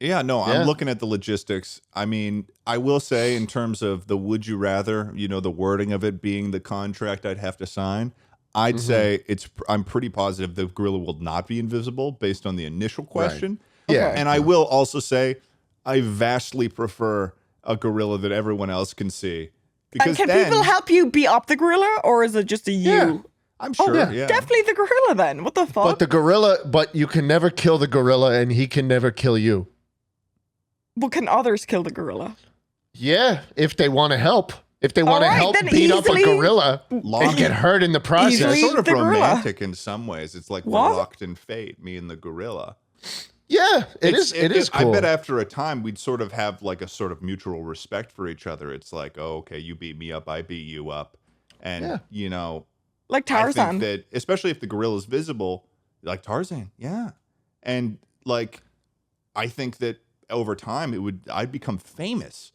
Yeah, no, Yeah. I'm looking at the logistics. I mean, I will say in terms of the would you rather, you know, the wording of it being the contract I'd have to sign, I'd say I'm pretty positive the gorilla will not be invisible based on the initial question. Yeah. And I will also say I vastly prefer a gorilla that everyone else can see. Because And can then, people help you beat up the gorilla, or is it just a you? Yeah. I'm sure, yeah. Definitely the gorilla then. What the fuck? But you can never kill the gorilla and he can never kill you. But can others kill the gorilla? Yeah, if they want to help. If they want to Alright, help then beat up a easily- gorilla Long- and get hurt in the process. Easily- It's sort of the gorilla. romantic in some ways. It's like What? we're locked in fate, me and the gorilla. Yeah, it It's- is cool. I bet after a time we'd sort of have like a sort of mutual respect for each other. It's like, oh, okay, you beat me up, I beat you up. And, Yeah. you know, Like I Tarzan. think that, especially if the gorilla's visible, like Tarzan, yeah. And like, I think that over time I'd become famous.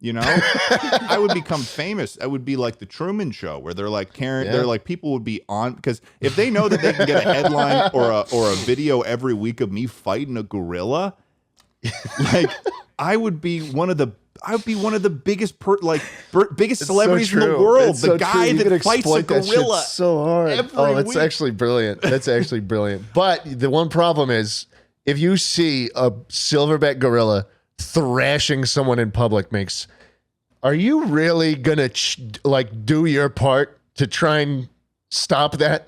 You know, I would become famous. I would be like the Truman Show, where they're like they're like people would be on, because if they know that they can get a headline or a video every week of me fighting a gorilla, like I would be one of the biggest biggest celebrities in the world. It's the so guy true. You that can fights a exploit that shit gorilla. so hard. every That's week. actually brilliant. That's actually brilliant. But the one problem is if you see a silverback gorilla thrashing someone in public, are you really gonna do your part to try and stop that?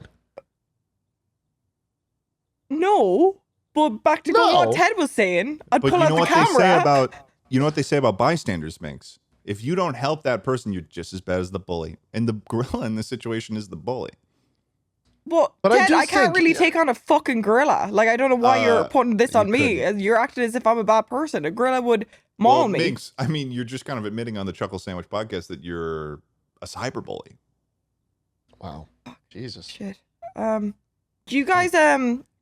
No. But back to what No. Ted was saying, I'd But pull you out know the what camera. they say about what they say about bystanders, Minx. If you don't help that person, you're just as bad as the bully. And the gorilla in this situation is the bully. But But I Ted, do I can't think- really take on a fucking gorilla. Like, I don't know why you're putting this on me. You're acting as if I'm a bad person. A gorilla would maul me. Minx, I mean, you're just kind of admitting on the Chuckle Sandwich podcast that you're a cyberbully. Wow. Jesus. Shit. Do you guys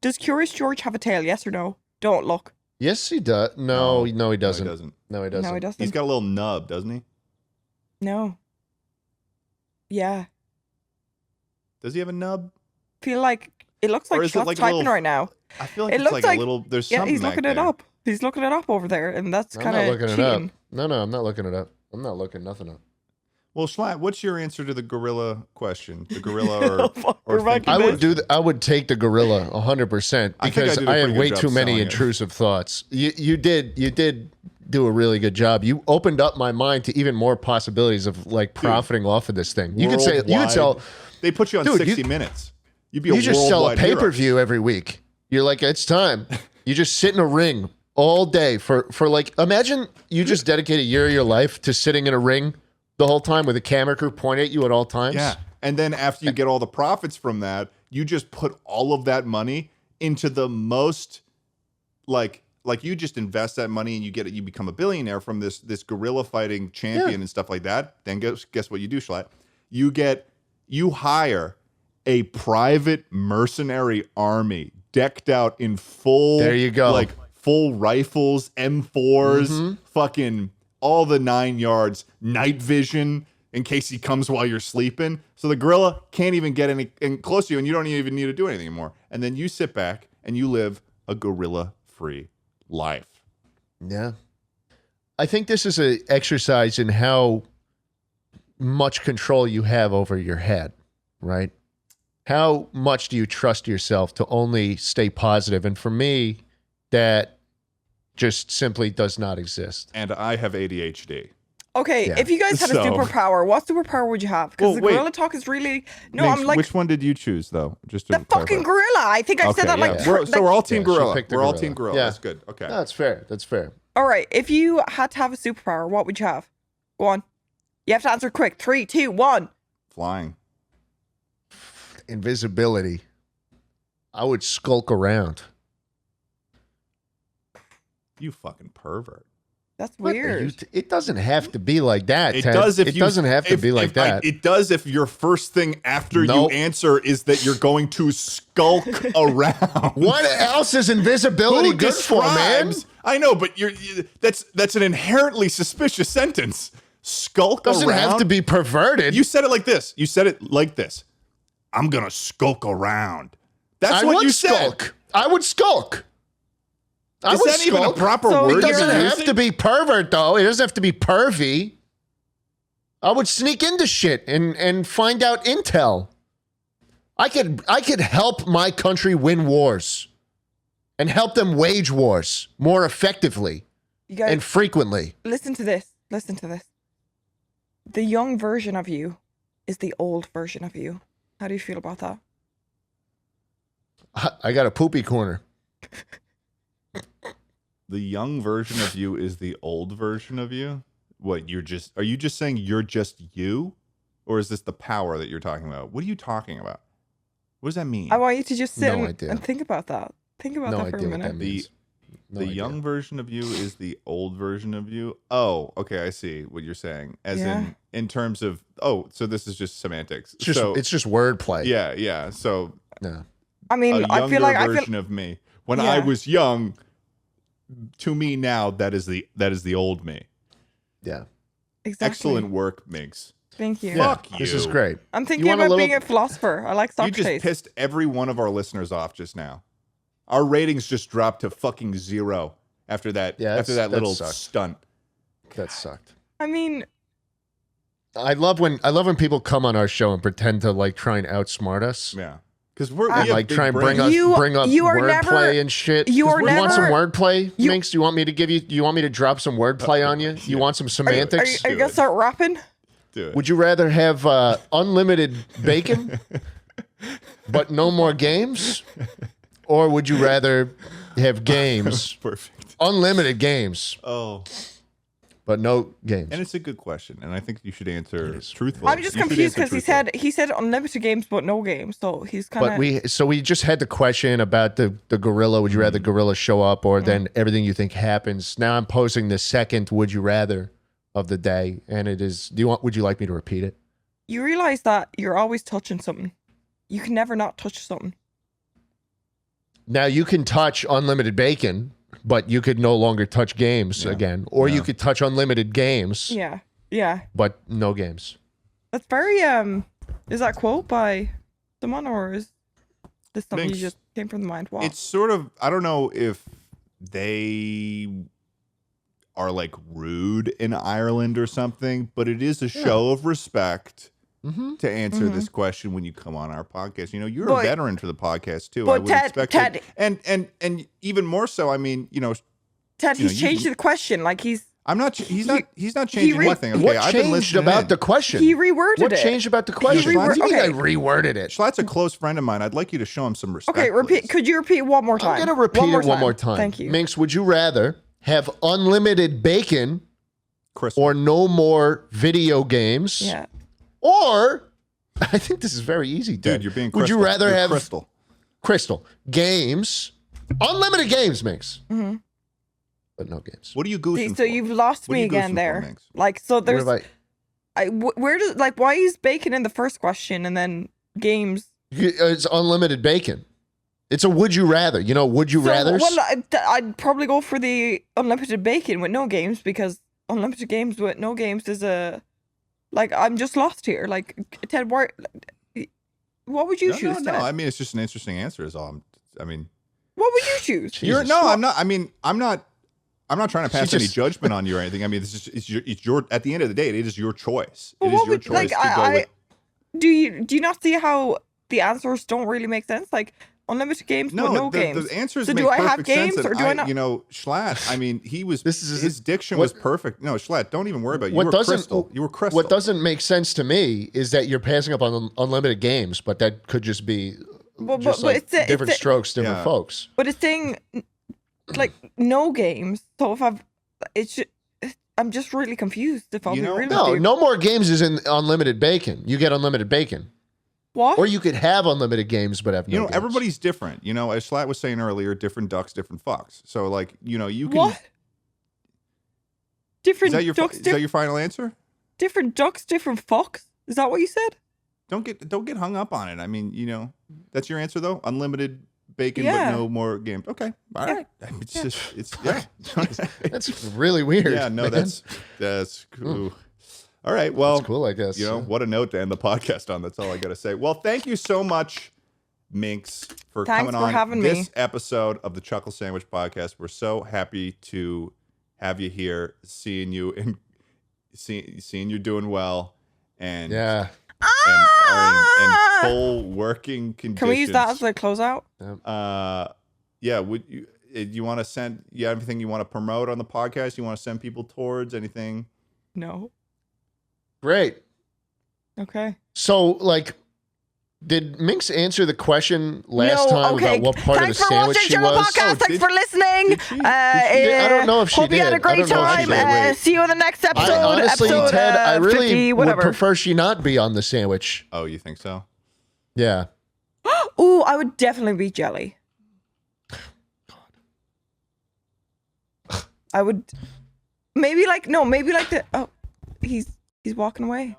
does Curious George have a tail? Yes or no? Don't look. Yes, he does. No, he doesn't. No, he doesn't. No, he doesn't. No, he doesn't. He's got a little nub, doesn't he? No. Yeah. Does he have a nub? Feel like it looks like Or is it Schlatt's like a typing little- right now. I feel like It it's looks like a like- little. There's Yeah, something he's looking back it there. up. He's looking it up over there, and that's I'm kind not of looking cheating. it up. No, I'm not looking it up. I'm not looking nothing up. Well, Schlatt, what's your answer to the gorilla question? The gorilla We're back thinking- in I would I would take the gorilla 100% I think I because did a I have pretty way good too job many selling it. intrusive thoughts. You did do a really good job. You opened up my mind to even more possibilities of like profiting off of this thing. You could say you could Worldwide. sell They put you on Dude, 60 minutes. You'd be a you just sell a worldwide hero. pay-per-view every week. You're like, it's time. You just sit in a ring all day for like, imagine you just dedicate a year of your life to sitting in a ring the whole time with a camera crew pointing at you at all times. Yeah. And then after you get all the profits from that, you just put all of that money into the most like you just invest that money and you become a billionaire from this gorilla fighting champion and stuff like that. Then guess what you do, Schlatt? You hire a private mercenary army decked out in full There you go. like full rifles, M4s, fucking all the 9 yards, night vision in case he comes while you're sleeping. So the gorilla can't even get any close to you and you don't even need to do anything anymore. And then you sit back and you live a gorilla-free life. Yeah. I think this is an exercise in how much control you have over your head, right? How much do you trust yourself to only stay positive? And for me, that just simply does not exist. And I have ADHD. Okay, Yeah. if you guys had a So- superpower, what superpower would you have? Because Well, the wait. gorilla talk is really no. Minx, I'm like which one did you choose though? Just to the fucking clarify. gorilla. I think I said that like. yeah. So we're all team Yeah, she gorilla. picked the We're all gorilla. team gorilla. Yeah. That's good. Okay. No, that's fair. That's fair. All right, if you had to have a superpower, what would you have? Go on. You have to answer quick. 3, 2, 1. Flying. Invisibility. I would skulk around. You fucking pervert. That's What are weird. you it doesn't have to be like that, It Ted. does if it you doesn't have to be like that. It does if your first thing after Nope. you answer is that you're going to skulk around. What else is invisibility Who good for, man? describes- I know, but that's an inherently suspicious sentence. Skulk Doesn't around. have to be perverted. You said it like this. You said it like this. I'm gonna skulk around. That's I what would you said. skulk. I would skulk. I Is would that even a skulk. proper So word? It you're- doesn't you're have using? to be pervert, though. It doesn't have to be pervy. I would sneak into shit and find out intel. I could help my country win wars and help them wage wars more effectively You guys, and frequently. listen to this. Listen to this. The young version of you is the old version of you. How do you feel about that? I got a poopy corner. The young version of you is the old version of you. What are you just saying you're just you? Or is this the power that you're talking about? What are you talking about? What does that mean? I want you to just sit No and, idea. and think about that. Think about No that for a idea what minute. that means. No The idea. young version of you is the old version of you. Oh, okay, I see what you're saying. As Yeah. in terms of so this is just semantics. It's just wordplay. yeah. So No. I mean, a I younger feel like version of me. When I Yeah. was young, to me now that is the old me. Yeah. exactly. Excellent work, Minx. Thank you. Yeah. Fuck This you. is great. I'm thinking want a about little- being a philosopher. I like You just Socrates. pissed every one of our listeners off just now. Our ratings just dropped to fucking 0 after that. Yeah, after that that little sucked. stunt. That sucked. I mean, I love when people come on our show and pretend to like try and outsmart us. Yeah, because we And have like big try and brains. bring up You are wordplay never- and shit. you are You want some never- wordplay, you- Minx? Do you want me to give you? Do you want me to drop some wordplay on you? You want some are you semantics? gonna start rapping? Do it. Would you rather have unlimited bacon, but no more games, or would you rather have games, Perfect. unlimited games, Oh. but no games. And it's a good question, and I think you should answer truthfully. I'm just You should confused answer because he said unlimited games but no games, so he's kind But of. we just had the question about the gorilla. Would you rather the gorilla show up or then everything you think happens? Now I'm posing the second would you rather of the day, and it is. Would you like me to repeat it? You realize that you're always touching something. You can never not touch something. Now you can touch unlimited bacon, but you could no longer touch games again, or you could touch unlimited games. Yeah, yeah. But no games. That's very Is that a quote by someone, or is this something Minx, you just came from the mind? Wow. It's sort of, I don't know if they are like rude in Ireland or something, but it is a show of respect to answer this question when you come on our podcast. You know, you're a veteran to the podcast too. I would expect Ted, and even more so. I mean, you know, Ted, he's changed the question. Like he's not changing anything. Okay, What I've been changed listening about in. the question? he reworded What it. changed about the question? What do you mean I reworded it? Schlatt's a close friend of mine. I'd like you to show him some respect. Okay, repeat. please. Could you repeat one more time? I'm going to repeat it one more time. Thank you. Minx, would you rather have unlimited bacon Crystal. or no more video games? Yeah. Or, I think this is very easy, Ted. Dude, you're being Would Crystal. you rather You're have Crystal? Games, unlimited games, Minx, but no games. What are you goosing So for? you've lost What are me you again goosing for, there. Minx? Like, so there's. What have Where does why is bacon in the first question and then games? It's unlimited bacon. It's a would you rather. You know, would you rather? Well, I'd probably go for the unlimited bacon with no games, because unlimited games with no games is a. Like, I'm just lost here. Like, Ted, what would you choose, No, Ted? I mean, it's just an interesting answer. Is all. I mean, What would you choose? I'm not. I mean, I'm not trying to pass any just- judgment on you or anything. I mean, it's your. At the end of the day, it is your choice. Well, It is what your would- choice like, to go with. Do you not see how the answers don't really make sense? Like, unlimited games with no games. The answers So make do I perfect have games sense, or do I not? You know, Schlatt. I mean, he was. This is- his diction what- was perfect. No, Schlatt, don't even worry about it. You What were doesn't Crystal. You were Crystal. What doesn't make sense to me is that you're passing up on unlimited games, but that could just be But different strokes, different Yeah. folks. But it's saying, like, no games. So if I'm just really confused. If I'll You be know- real No, with you. no more games is in unlimited bacon. You get unlimited bacon, What? or you could have unlimited games but have no. You know, games. everybody's different. You know, as Schlatt was saying earlier, different ducks, different fucks. So, like, you know, you can. What? Different Is that your ducks, is that your final answer? different ducks, different fucks. Is that what you said? Don't get hung up on it. I mean, you know, that's your answer though. Unlimited bacon, Yeah. but no more games. Okay, all right. It's just it's yeah. That's really weird. Yeah, no, man. that's cool. All right, well, That's cool, I guess. you know, what a note to end the podcast on. That's all I got to say. Well, thank you so much, Minx, for Thanks coming for on having this me. episode of the Chuckle Sandwich podcast. We're so happy to have you here, seeing you and seeing you doing well, and Yeah. and are in full working conditions. Can we use that as a closeout? Yeah. Would you want to send? You have anything you want to promote on the podcast? You want to send people towards anything? No. Great. Okay. So, like, did Minx answer the question last No, time okay. about what part Thanks of the for sandwich watching she Chuckle was? Podcast. Oh, Thanks did- for listening. did she? I don't know if she hope you had did. a great I don't know if she time. did. See you in the next episode. Honestly, episode, Ted, I really 50, would whatever. prefer she not be on the sandwich. Oh, you think so? Yeah. Ooh, I would definitely be jelly. I would maybe like the he's walking away.